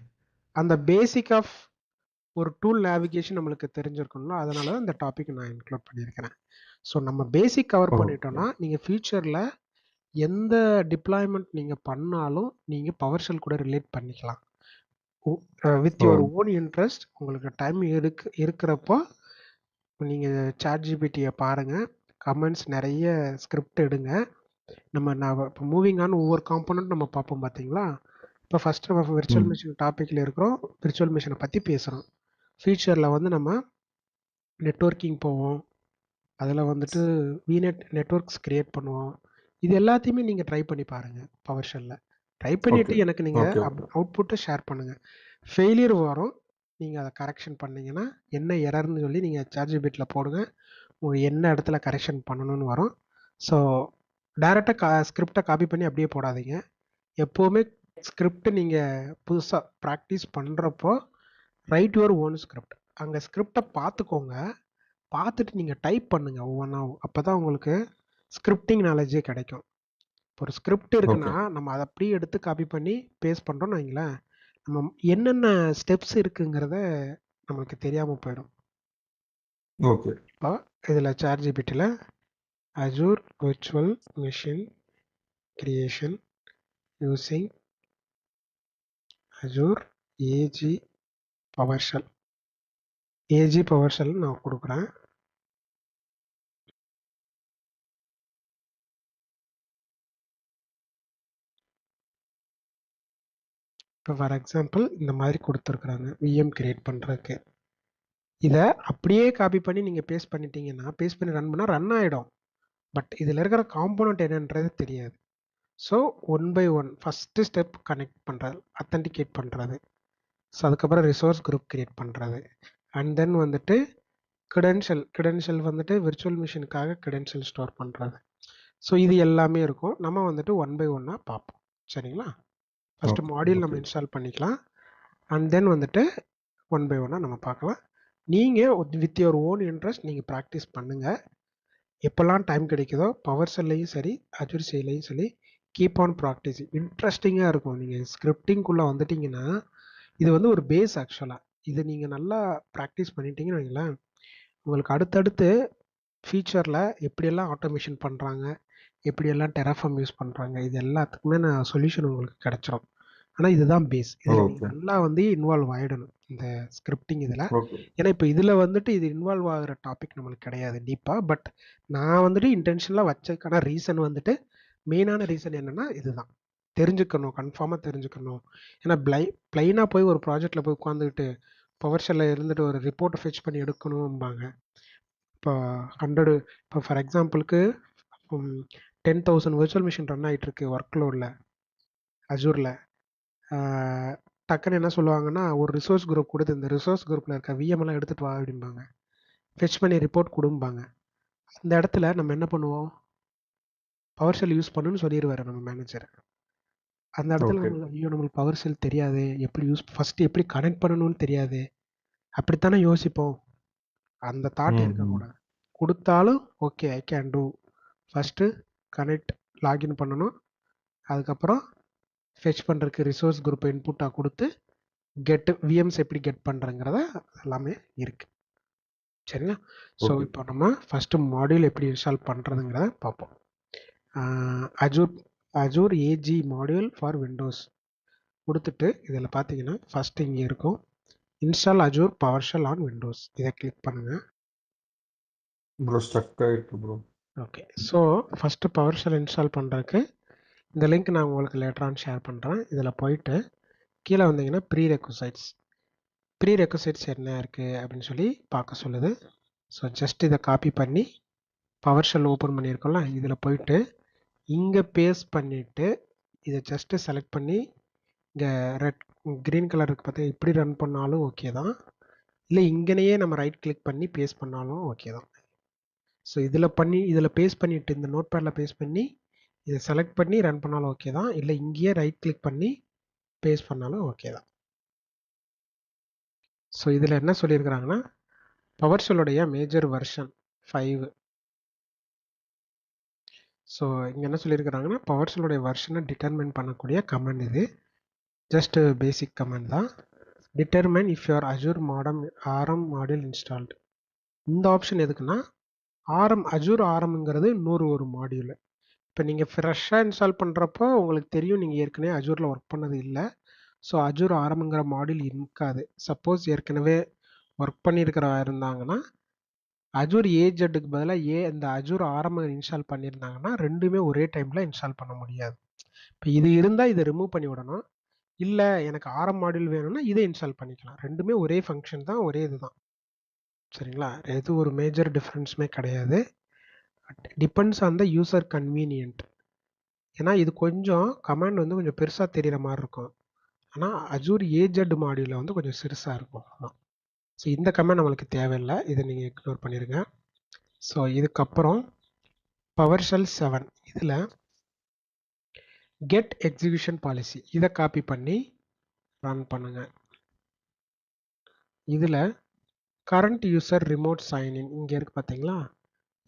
அந்த பேசிக் ஆஃப் ஒரு டூல் நேவிகேஷன் நம்மளுக்கு தெரிஞ்சிருக்கணும்ல, அதனால தான் இந்த டாபிக் நான் இன்க்ளூட் பண்ணியிருக்கிறேன். ஸோ நம்ம பேசிக் கவர் ஓகே. பண்ணிட்டோம்னா நீங்கள் ஃபியூச்சரில் எந்த டிப்ளாய்மெண்ட் நீங்கள் பண்ணாலும் நீங்கள் பவர் ஷெல் கூட ரிலேட் பண்ணிக்கலாம். With oh your own interest. உங்களுக்கு டைம் இருக்கிறப்போ நீங்கள் சாட்ஜிபிடியை பாருங்கள், கமெண்ட்ஸ் நிறைய ஸ்கிரிப்ட் எடுங்க. நான் இப்போ மூவிங் ஆன் ஒவ்வொரு காம்போனன்ட் நம்ம பார்ப்போம் பார்த்தீங்களா. இப்போ ஃபஸ்ட்டு நம்ம விர்ச்சுவல் ம் மிஷின் டாப்பிக்கில் இருக்கிறோம், விர்ச்சுவல் மிஷினை பற்றி பேசுகிறோம். ஃபியூச்சரில் வந்து நம்ம நெட்வொர்க்கிங் போவோம், அதில் வந்துட்டு விநெட் நெட்வொர்க்ஸ் க்ரியேட் பண்ணுவோம். இது எல்லாத்தையுமே நீங்கள் ட்ரை பண்ணி பாருங்கள் பவர் ஷெல்லில். ட்ரை பண்ணிவிட்டு ஓகே. எனக்கு நீங்கள் ஓகே. ஓகே. அவுட்புட்டை ஷேர் பண்ணுங்கள். ஃபெயிலியர் வரும், நீங்கள் அதை கரெக்ஷன் பண்ணிங்கன்னா என்ன எரர்னு சொல்லி நீங்கள் சார்ஜிபிட்டில் போடுங்க, உங்களுக்கு என்ன இடத்துல கரெக்ஷன் பண்ணணும்னு வரும். ஸோ டேரெக்டாக ஸ்கிரிப்டை காப்பி பண்ணி அப்படியே போடாதீங்க. எப்போவுமே ஸ்கிரிப்ட் நீங்கள் புதுசாக ப்ராக்டிஸ் பண்ணுறப்போ ரைட் யுவர் ஓன் ஸ்கிரிப்ட். அங்கே ஸ்கிரிப்டை பார்த்துக்கோங்க, பார்த்துட்டு நீங்கள் டைப் பண்ணுங்கள் ஒவ்வொன்றாவும். அப்போ தான் உங்களுக்கு ஸ்கிரிப்டிங் நாலேஜே கிடைக்கும். இப்போ ஒரு ஸ்கிரிப்ட் இருக்குன்னா ஓகே. நம்ம அதை அப்படியே எடுத்து காப்பி பண்ணி பேஸ்ட் பண்ணுறோன்னு வைங்களேன், நம்ம என்னென்ன ஸ்டெப்ஸ் இருக்குங்கிறத நம்மளுக்கு தெரியாமல் போயிடும். ஓகே. இப்போ இதில் சார்ஜிபிட்டியில் Azure virtual machine creation using Azure AZ PowerShell. AZ PowerShell நான் கொடுக்குறேன். இப்போ ஃபார் எக்ஸாம்பிள் இந்த மாதிரி கொடுத்துருக்குறாங்க விஎம் கிரியேட் பண்ணுறதுக்கு. இதை அப்படியே காப்பி பண்ணி நீங்கள் பேஸ்ட் பண்ணிட்டீங்கன்னா, பேஸ்ட் பண்ணி ரன் பண்ணால் ரன் ஆகிடும். பட் இதில் இருக்கிற காம்போனன்ட் என்னன்றது தெரியாது. So one by one first step connect பண்ணுறது, அத்தன்டிகேட் பண்ணுறது. ஸோ அதுக்கப்புறம் ரிசோர்ஸ் குரூப் கிரியேட் பண்ணுறது. அண்ட் தென் வந்துட்டு கிரெடென்ஷியல் வந்துட்டு விர்ச்சுவல் மிஷினுக்காக கிரெடென்ஷியல் ஸ்டோர் பண்ணுறது. ஸோ இது எல்லாமே இருக்கும். நம்ம வந்துட்டு ஒன் பை ஒன்னாக பார்ப்போம். சரிங்களா? First okay. மாடியூல் நம்ம ஓகே. இன்ஸ்டால் பண்ணிக்கலாம். அண்ட் தென் வந்துட்டு ஒன் பை ஒன்னாக நம்ம பார்க்கலாம். நீங்கள் வித் யுவர் ஓன் இன்ட்ரெஸ்ட் நீங்கள் ப்ராக்டிஸ் பண்ணுங்கள். எப்போல்லாம் டைம் கிடைக்குதோ பவர் செல்லையும் சரி அஜூர் சேலையும் சரி கீப் ஆன் ப்ராக்டிஸ். இன்ட்ரெஸ்டிங்காக இருக்கும். நீங்கள் ஸ்கிரிப்டிங்குள்ளே வந்துட்டிங்கன்னா இது வந்து ஒரு பேஸ் ஆக்சுவலாக. இது நீங்கள் நல்லா ப்ராக்டிஸ் பண்ணிட்டீங்கன்னு வைங்களேன், உங்களுக்கு அடுத்தடுத்து ஃபியூச்சரில் எப்படியெல்லாம் ஆட்டோமேஷன் பண்ணுறாங்க, எப்படியெல்லாம் டெராஃபார்ம் யூஸ் பண்ணுறாங்க, இது எல்லாத்துக்குமே நான் சொல்யூஷன் உங்களுக்கு கிடச்சிரும். ஆனால் இதுதான் பேஸ். இதில் ஓகே. நீங்கள் நல்லா வந்து இன்வால்வ் ஆகிடணும் இந்த ஸ்கிரிப்டிங் இதில். ஓகே. ஏன்னா இப்போ இதில் வந்துட்டு இது இன்வால்வ் ஆகிற டாபிக் நம்மளுக்கு கிடையாது டீப்பாக. பட் நான் வந்துட்டு இன்டென்ஷனலாக வச்சதுக்கான ரீசன் வந்துட்டு மெயினான ரீசன் என்னென்னா இதுதான். தெரிஞ்சுக்கணும், கன்ஃபார்மாக தெரிஞ்சுக்கணும். ஏன்னா ப்ளைனாக போய் ஒரு ப்ராஜெக்டில் போய் உட்காந்துக்கிட்டு பவர் ஷெல்லில் இருந்துட்டு ஒரு ரிப்போர்ட்டை ஃபெச் பண்ணி எடுக்கணும்பாங்க. இப்போ 100 இப்போ ஃபார் எக்ஸாம்பிளுக்கு 10,000 விர்ச்சுவல் மிஷின் ரன் ஆகிட்டுருக்கு ஒர்க் லோடில் அஜூரில். டக்குன்னு என்ன சொல்லுவாங்கன்னா, ஒரு ரிசோர்ஸ் குரூப் கொடுத்து இந்த ரிசோர்ஸ் குரூப்பில் இருக்க விஎம்எல்லாம் எடுத்துகிட்டு வா அப்படிம்பாங்க, ஃபெச் பண்ணி ரிப்போர்ட் கொடும்பாங்க. அந்த இடத்துல நம்ம என்ன பண்ணுவோம், பவர் ஷெல் யூஸ் பண்ணுன்னு சொல்லிடுவார் நம்ம மேனேஜர். அந்த இடத்துல ஓகே. நம்மளுக்கு பவர் ஷெல் தெரியாது, எப்படி ஃபஸ்ட்டு எப்படி கனெக்ட் பண்ணணும்னு தெரியாது, அப்படித்தானே யோசிப்போம். அந்த தாட் ம் இருக்கக்கூடாது. கொடுத்தாலும் okay I can do. First connect login பண்ணணும், அதுக்கப்புறம் ஃபெச் பண்ணுறதுக்கு ரிசோர்ஸ் குரூப்பை இன்புட்டாக கொடுத்து கெட்டு விஎம்ஸ் எப்படி கெட் பண்ணுறங்கிறத எல்லாமே இருக்குது. சரிங்களா? So okay. இப்போ நம்ம ஃபஸ்ட்டு மாடியூல் எப்படி இன்ஸ்டால் பண்ணுறதுங்கிறத பார்ப்போம். Azure AG module for Windows கொடுத்துட்டு இதில் பார்த்தீங்கன்னா ஃபஸ்ட்டு இங்கே இருக்கும் install Azure PowerShell on Windows. இதை கிளிக் பண்ணுங்கள். ப்ரோ ஸ்டக் ஆகிட்டு bro. Okay. So first PowerShell install பண்ணுறதுக்கு இந்த லிங்க் நான் உங்களுக்கு லேட்டர் ஆன் ஷேர் பண்ணுறேன். இதில் போயிட்டு கீழே வந்தீங்கன்னா ப்ரீ ரெக்வசைட்ஸ் என்ன இருக்குது அப்படின்னு சொல்லி பார்க்க சொல்லுது. ஸோ ஜஸ்ட் இதை காப்பி பண்ணி PowerShell ஓப்பன் பண்ணியிருக்கோம்ல, இதில் போயிட்டு இங்கே பேஸ்ட் பண்ணிவிட்டு இதை ஜஸ்ட்டு செலக்ட் பண்ணி இங்கே க்ரீன் கலர் இருக்குது பார்த்தீங்கன்னா, இப்படி ரன் பண்ணாலும் ஓகே தான். இல்லை இங்கேனையே நம்ம ரைட் கிளிக் பண்ணி பேஸ்ட் பண்ணாலும் ஓகே தான். ஸோ இதில் பேஸ்ட் பண்ணிவிட்டு இந்த நோட் பேடில் பேஸ்ட் பண்ணி இதை செலக்ட் பண்ணி ரன் பண்ணாலும் ஓகே தான். இல்லை இங்கேயே ரைட் கிளிக் பண்ணி பேஸ்ட் பண்ணாலும் ஓகே தான். ஸோ இதில் என்ன சொல்லியிருக்கிறாங்கன்னா, PowerShellோடைய மேஜர் வெர்ஷன் 5. ஸோ இங்கே என்ன சொல்லியிருக்கிறாங்கன்னா, PowerShellோடைய வெர்ஷனை டிட்டர்மைன் பண்ணக்கூடிய கமெண்ட் இது. ஜஸ்ட் பேசிக் கமெண்ட் தான். டிட்டர்மைன் இஃப் யுவர் அஜூர் ஆரம் மாடியூல் இன்ஸ்டால்டு. இந்த ஆப்ஷன் எதுக்குன்னா, அஜூர் ஆரம்ங்கிறது இன்னொரு ஒரு மாடியூல். இப்போ நீங்கள் ஃப்ரெஷ்ஷாக இன்ஸ்டால் பண்ணுறப்போ உங்களுக்கு தெரியும் நீங்கள் ஏற்கனவே அஜூரில் ஒர்க் பண்ணது இல்லை. ஸோ அஜூர் ஆரம்ங்கிற மாடியூல் இருக்காது. சப்போஸ் ஏற்கனவே ஒர்க் பண்ணியிருக்கிற இருந்தாங்கன்னா அஜூர் ஏஜெட்டுக்கு பதிலாக இந்த அஜூர் ஆரம்பம் இன்ஸ்டால் பண்ணியிருந்தாங்கன்னா ரெண்டுமே ஒரே டைமில் இன்ஸ்டால் பண்ண முடியாது. இப்போ இது இருந்தால் இதை ரிமூவ் பண்ணி விடணும். இல்லை எனக்கு ஆரம் மாடியூல் வேணும்னா இதை இன்ஸ்டால் பண்ணிக்கலாம். ரெண்டுமே ஒரே ஃபங்க்ஷன் தான், ஒரே இது தான். சரிங்களா? எது ஒரு மேஜர் டிஃப்ரென்ஸுமே கிடையாது. Depends on the user convenient. ஏன்னா இது கொஞ்சம் கமாண்ட் வந்து கொஞ்சம் பெருசாக தெரிகிற மாதிரி இருக்கும். ஆனால் அஜூர் ஏஜெட் மாடியூலில் வந்து கொஞ்சம் சிறுசாக இருக்கும். ஆமாம். ஸோ இந்த கமெண்ட் நம்மளுக்கு தேவையில்லை, இதை நீங்கள் இக்னோர் பண்ணிடுங்க. ஸோ இதுக்கப்புறம் PowerShell 7 இதில் கெட் எக்ஸிக்யூஷன் பாலிசி இதை காப்பி பண்ணி ரன் பண்ணுங்க. இதில் கரண்ட் யூசர் ரிமோட் சைன்இன் இங்கே இருக்குது பார்த்தீங்களா,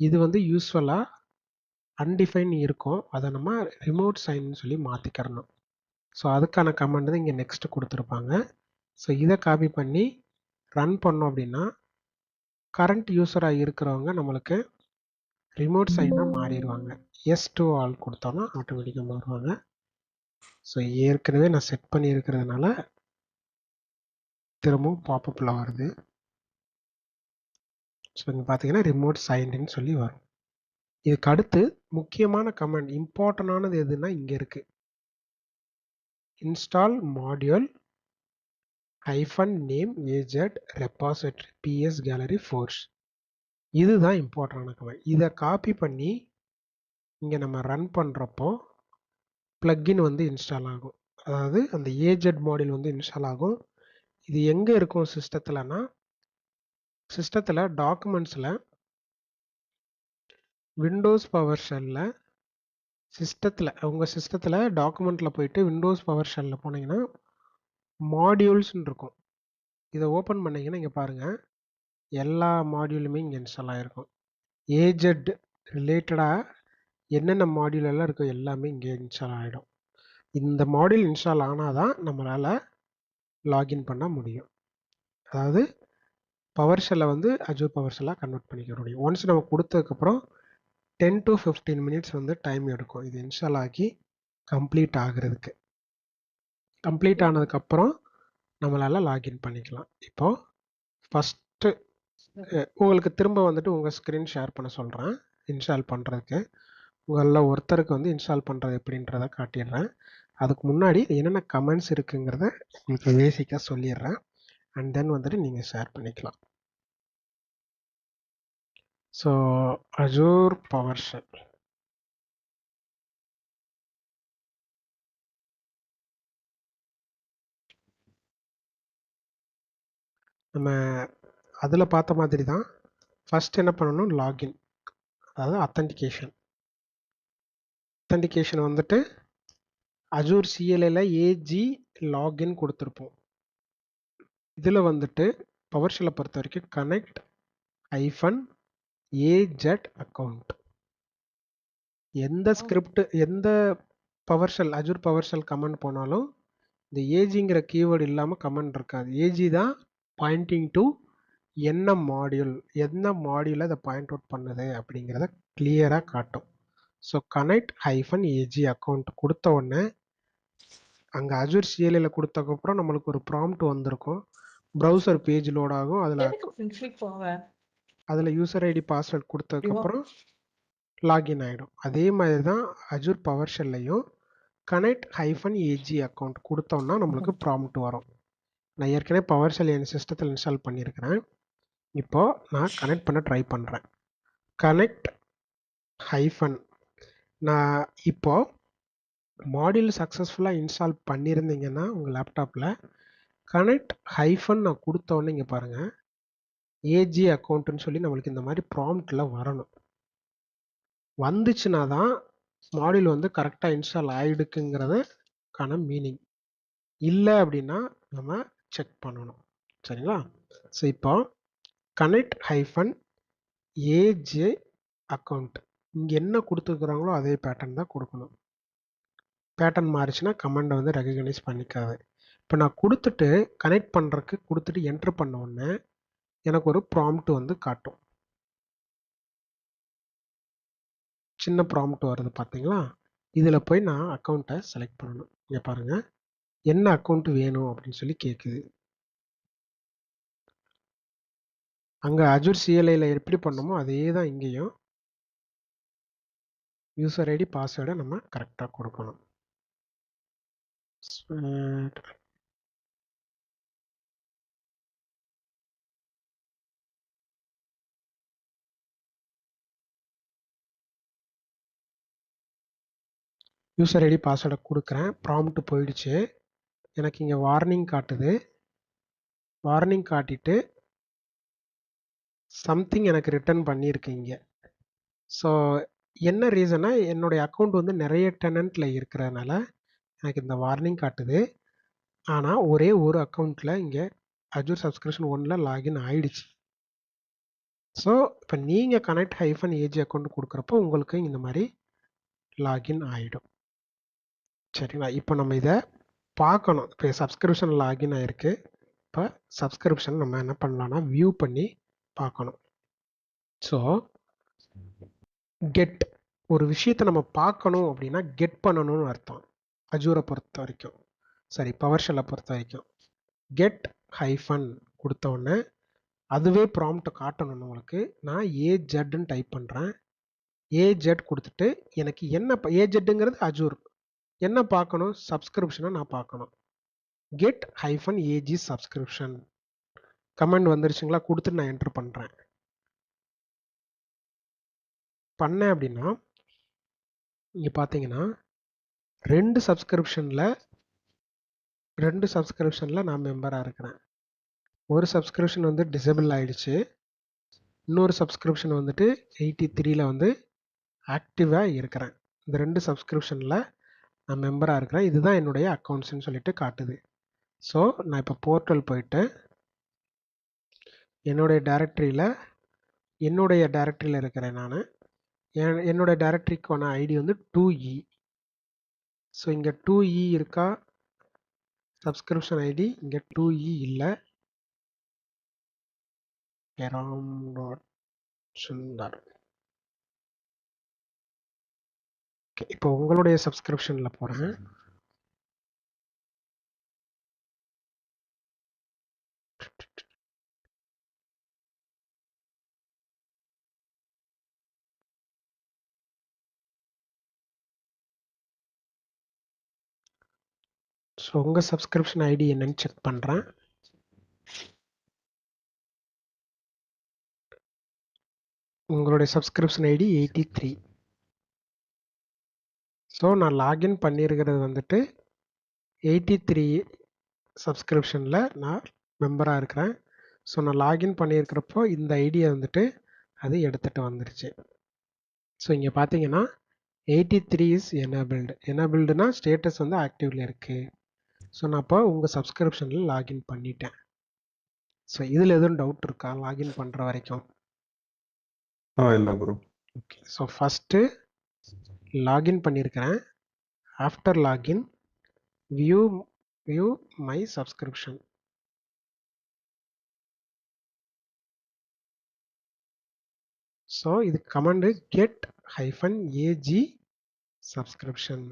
இது வந்து யூஸ்வலாக அன்டிஃபைன் இருக்கும். அதை நம்ம ரிமோட் சைன்னு சொல்லி மாற்றிக்கிறணும். ஸோ அதுக்கான கமெண்ட் தான் இங்கே நெக்ஸ்ட் கொடுத்துருப்பாங்க. ஸோ இதை காப்பி பண்ணி ரன் பண்ணோம் அப்படின்னா கரண்ட் யூஸராக இருக்கிறவங்க நம்மளுக்கு ரிமோட் சைனாக மாறிடுவாங்க. எஸ் டு ஆல் கொடுத்தோன்னா ஆட்டோமேட்டிக்காக மாறுவாங்க. ஸோ ஏற்கனவே நான் செட் பண்ணியிருக்கிறதுனால திரும்பவும் பாப்பப்பில் வருது. ஸோ இங்கே பார்த்தீங்கன்னா ரிமோட் சைன்டுன்னு சொல்லி வரும். இதுக்கு அடுத்து முக்கியமான கமெண்ட் இம்பார்ட்டண்டானது எதுன்னா இங்கே இருக்குது, install module -name agent repository ps gallery force. இதுதான் இம்பார்ட்டண்டான கமெண்ட். இதை காப்பி பண்ணி இங்கே நம்ம ரன் பண்ணுறப்போ பிளக்கின் வந்து இன்ஸ்டால் ஆகும். அதாவது அந்த ஏஜெட் மாடியூல் வந்து இன்ஸ்டால் ஆகும். இது எங்கே இருக்கும் சிஸ்டத்தில்னா, சிஸ்டத்தில் டாக்குமெண்ட்ஸில் விண்டோஸ் PowerShellல உங்கள் சிஸ்டத்தில் டாக்குமெண்ட்டில் போயிட்டு விண்டோஸ் PowerShellல போனீங்கன்னா மாடியூல்ஸ்ன்னு இருக்கும். இதை ஓப்பன் பண்ணிங்கன்னா இங்கே பாருங்கள் எல்லா மாடியூலுமே இங்கே இன்ஸ்டால் ஆகிருக்கும். ஏஜெட் ரிலேட்டடாக என்னென்ன மாடியூல் எல்லாம் இருக்கோ எல்லாமே இங்கே இன்ஸ்டால் ஆகிடும். இந்த மாடியூல் இன்ஸ்டால் ஆனால் தான் நம்மளால் லாகின் பண்ண முடியும். அதாவது PowerShellல வந்து அஜூர் PowerShellா கன்வெர்ட் பண்ணிக்க முடியும். ஒன்ஸ் நம்ம கொடுத்ததுக்கப்புறம் 10 to 15 மினிட்ஸ் வந்து டைம் எடுக்கும் இது இன்ஸ்டால் ஆகி கம்ப்ளீட் ஆகிறதுக்கு. கம்ப்ளீட் ஆனதுக்கப்புறம் நம்மளால் லாகின் பண்ணிக்கலாம். இப்போது ஃபஸ்ட்டு உங்களுக்கு திரும்ப வந்துட்டு உங்கள் ஸ்க்ரீன் ஷேர் பண்ண சொல்கிறேன். இன்ஸ்டால் பண்ணுறதுக்கு உங்களில் ஒருத்தருக்கு வந்து இன்ஸ்டால் பண்ணுறது எப்படின்றத காட்டிடுறேன். அதுக்கு முன்னாடி என்னென்ன கமெண்ட்ஸ் இருக்குங்கிறத உங்களுக்கு பேசிக்காக சொல்லிடுறேன். அண்ட் தென் வந்துட்டு நீங்கள் ஷேர் பண்ணிக்கலாம். ஸோ அஜூர் PowerShell நம்ம அதில் பார்த்த மாதிரி தான். ஃபஸ்ட் என்ன பண்ணணும், லாகின், அதாவது அத்தன்டிகேஷன் வந்துட்டு அஜூர் CLIல ஏஜி லாகின் கொடுத்துருப்போம். இதில் வந்துட்டு PowerShellலை பொறுத்த வரைக்கும் கனெக்ட் -agent அக்கௌண்ட். எந்த ஸ்கிரிப்ட் எந்த அஜூர் PowerShell கமெண்ட் போனாலும் இந்த ஏஜிங்கிற கீவேர்டு இல்லாமல் கமெண்ட் இருக்காது. ஏஜி தான் பாயிண்டிங் டு என்ன மாடியூலை அதை பாயிண்ட் அவுட் பண்ணுது அப்படிங்கிறத கிளியராக காட்டும். ஸோ கனெக்ட் -ag அக்கௌண்ட் கொடுத்த உடனே அங்கே அஜூர் CLIல கொடுத்ததுக்கப்புறம் நம்மளுக்கு ஒரு ப்ராம்ப்ட் வந்திருக்கும். ப்ரௌசர் பேஜ் லோட் ஆகும். அதில் யூசர் ஐடி பாஸ்வேர்ட் கொடுத்ததுக்கப்புறம் லாகின் ஆகிடும். அதே மாதிரி தான் அஜூர் பவர் ஷெல்லையும் கனெக்ட் -AG அக்கௌண்ட் கொடுத்தோம்னா நம்மளுக்கு ப்ராம்ப்ட் வரும். நான் ஏற்கனவே பவர் ஷெல் என் சிஸ்டத்தில் இன்ஸ்டால் பண்ணியிருக்கிறேன். இப்போது நான் கனெக்ட் பண்ண ட்ரை பண்ணுறேன். கனெக்ட் ஹைஃபன் நான் இப்போது மாடியூல் சக்ஸஸ்ஃபுல்லாக இன்ஸ்டால் பண்ணியிருந்தீங்கன்னா உங்கள் லேப்டாப்பில் கனெக்ட் ஹைஃபன் நான் கொடுத்தோன்னே இங்கே பாருங்கள் ஏஜி அக்கௌண்ட்டுன்னு சொல்லி நம்மளுக்கு இந்த மாதிரி ப்ராம்ப்டில் வரணும். வந்துச்சுன்னா தான் மாடியூல் வந்து கரெக்டாக இன்ஸ்டால் ஆகிடுக்குங்கிறதுக்கான மீனிங். இல்லை அப்படின்னா நம்ம செக் பண்ணணும். சரிங்களா? ஸோ இப்போ கனெக்ட் ஹைஃபன் ஏஜே அக்கௌண்ட் இங்கே என்ன கொடுத்துருக்குறாங்களோ அதே பேட்டர்ன் தான் கொடுக்கணும். பேட்டர்ன் மாறிச்சுன்னா கமெண்டை வந்து ரெகக்னைஸ் பண்ணிக்காது. இப்போ நான் கொடுத்துட்டு கனெக்ட் பண்ணுறதுக்கு கொடுத்துட்டு என்ட்ரு பண்ண உடனே எனக்கு ஒரு ப்ராம்ப்ட் வந்து காட்டும். சின்ன ப்ராம்ப்ட் வருது பார்த்தீங்களா? இதில் போய் நான் அக்கௌண்ட்டை செலக்ட் பண்ணணும். இங்கே பாருங்கள் என்ன அக்கௌண்ட் வேணும் அப்படின்னு சொல்லி கேட்குது. அங்கே அஜூர் CLIயில் எப்படி பண்ணணுமோ அதே தான் இங்கேயும் யூசர் ஐடி பாஸ்வேர்டை நம்ம கரெக்டாக கொடுக்கணும். யூசர் ஐடி பாஸ்வேர்டை கொடுக்குறேன். ப்ராம்ப்ட் போயிடுச்சு. எனக்கு இங்கே வார்னிங் காட்டுது. வார்னிங் காட்டிட்டு சம்திங் எனக்கு ரிட்டர்ன் பண்ணியிருக்கு இங்கே. ஸோ என்ன ரீசனா என்னுடைய அக்கௌண்ட் வந்து நிறைய டெனண்ட்டில் இருக்கிறதுனால எனக்கு இந்த வார்னிங் காட்டுது. ஆனால் ஒரே ஒரு அக்கௌண்ட்டில் இங்கே அஜூர் சப்ஸ்கிரிப்ஷன் 1 லாகின் ஆயிடுச்சு. ஸோ இப்போ நீங்கள் கனெக்ட் ஹைஃபன் ஏஜி அக்கௌண்ட் கொடுக்குறப்போ உங்களுக்கு இந்த மாதிரி லாகின் ஆகிடும். சரிங்களா? இப்போ நம்ம இதை பார்க்கணும். இப்போ சப்ஸ்கிரிப்ஷன் லாகின் ஆகிருக்கு. இப்போ சப்ஸ்கிரிப்ஷன் நம்ம என்ன பண்ணலாம்னா வியூ பண்ணி பார்க்கணும். ஸோ கெட் ஒரு விஷயத்தை நம்ம பார்க்கணும் அப்படின்னா கெட் பண்ணணும்னு அர்த்தம். அஜூரை பொறுத்த வரைக்கும், சரி பவர் ஷெல்லை பொறுத்த வரைக்கும் கெட் ஹைஃபன் கொடுத்த உடனே அதுவே ப்ராம்ப்ட் காட்டணும் உங்களுக்கு. நான் ஏஜெட்னு டைப் பண்ணுறேன். ஏஜெட் கொடுத்துட்டு எனக்கு என்ன ஏஜெட்டுங்கிறது அஜூர் என்ன பார்க்கணும், சப்ஸ்கிரிப்ஷனை நான் பார்க்கணும். Get hyphen AZ subscription command வந்துருச்சுங்களா? கொடுத்துட்டு நான் என்ட்ரு பண்ணுறேன். பண்ணேன் அப்படின்னா இங்கே பார்த்தீங்கன்னா ரெண்டு சப்ஸ்கிரிப்ஷனில் நான் மெம்பராக இருக்கிறேன். ஒரு சப்ஸ்கிரிப்ஷன் வந்து டிசேபிள் ஆகிடுச்சு. இன்னொரு சப்ஸ்கிரிப்ஷன் வந்துட்டு 83ல் வந்து ஆக்டிவாக இருக்கிறேன். இந்த ரெண்டு சப்ஸ்கிரிப்ஷனில் நான் மெம்பராக இருக்கிறேன். இதுதான் என்னுடைய அக்கௌண்ட்ஸ்ன்னு சொல்லிட்டு காட்டுது. ஸோ நான் இப்போ போர்ட்டல் போயிட்டு என்னுடைய டைரக்டரியில் இருக்கிறேன். நான் என்னுடைய டைரக்டரிக்கான ஐடி வந்து 2E. ஸோ இங்கே 2E இருக்கா? சப்ஸ்கிரிப்ஷன் ஐடி இங்கே 2E இல்லை. சுந்தர். ஓகே, இப்போ உங்களுடைய சப்ஸ்கிரிப்ஷனில் போகிறேன். ஸோ உங்கள் சப்ஸ்கிரிப்ஷன் ஐடி என்னன்னு செக் பண்ணுறேன். உங்களுடைய சப்ஸ்கிரிப்ஷன் ஐடி 83. ஸோ நான் லாகின் பண்ணியிருக்கிறது வந்துட்டு 83 சப்ஸ்கிரிப்ஷனில் நான் மெம்பராக இருக்கிறேன். ஸோ நான் லாகின் பண்ணியிருக்கிறப்போ இந்த ஐடியை வந்துட்டு அது எடுத்துகிட்டு வந்துருச்சு. ஸோ இங்கே பார்த்தீங்கன்னா 83 இஸ் எனேபிள்டுனா ஸ்டேட்டஸ் வந்து ஆக்டிவில் இருக்குது. ஸோ நான் இப்போ உங்கள் சப்ஸ்கிரிப்ஷனில் லாகின் பண்ணிட்டேன். ஸோ இதில் எதுவும் டவுட் இருக்கா லாகின் பண்ணுற வரைக்கும்? இல்லை bro. Okay, so first login பண்ணியிருக்கிறேன். After login view my subscription. So இது command get hyphen AZ subscription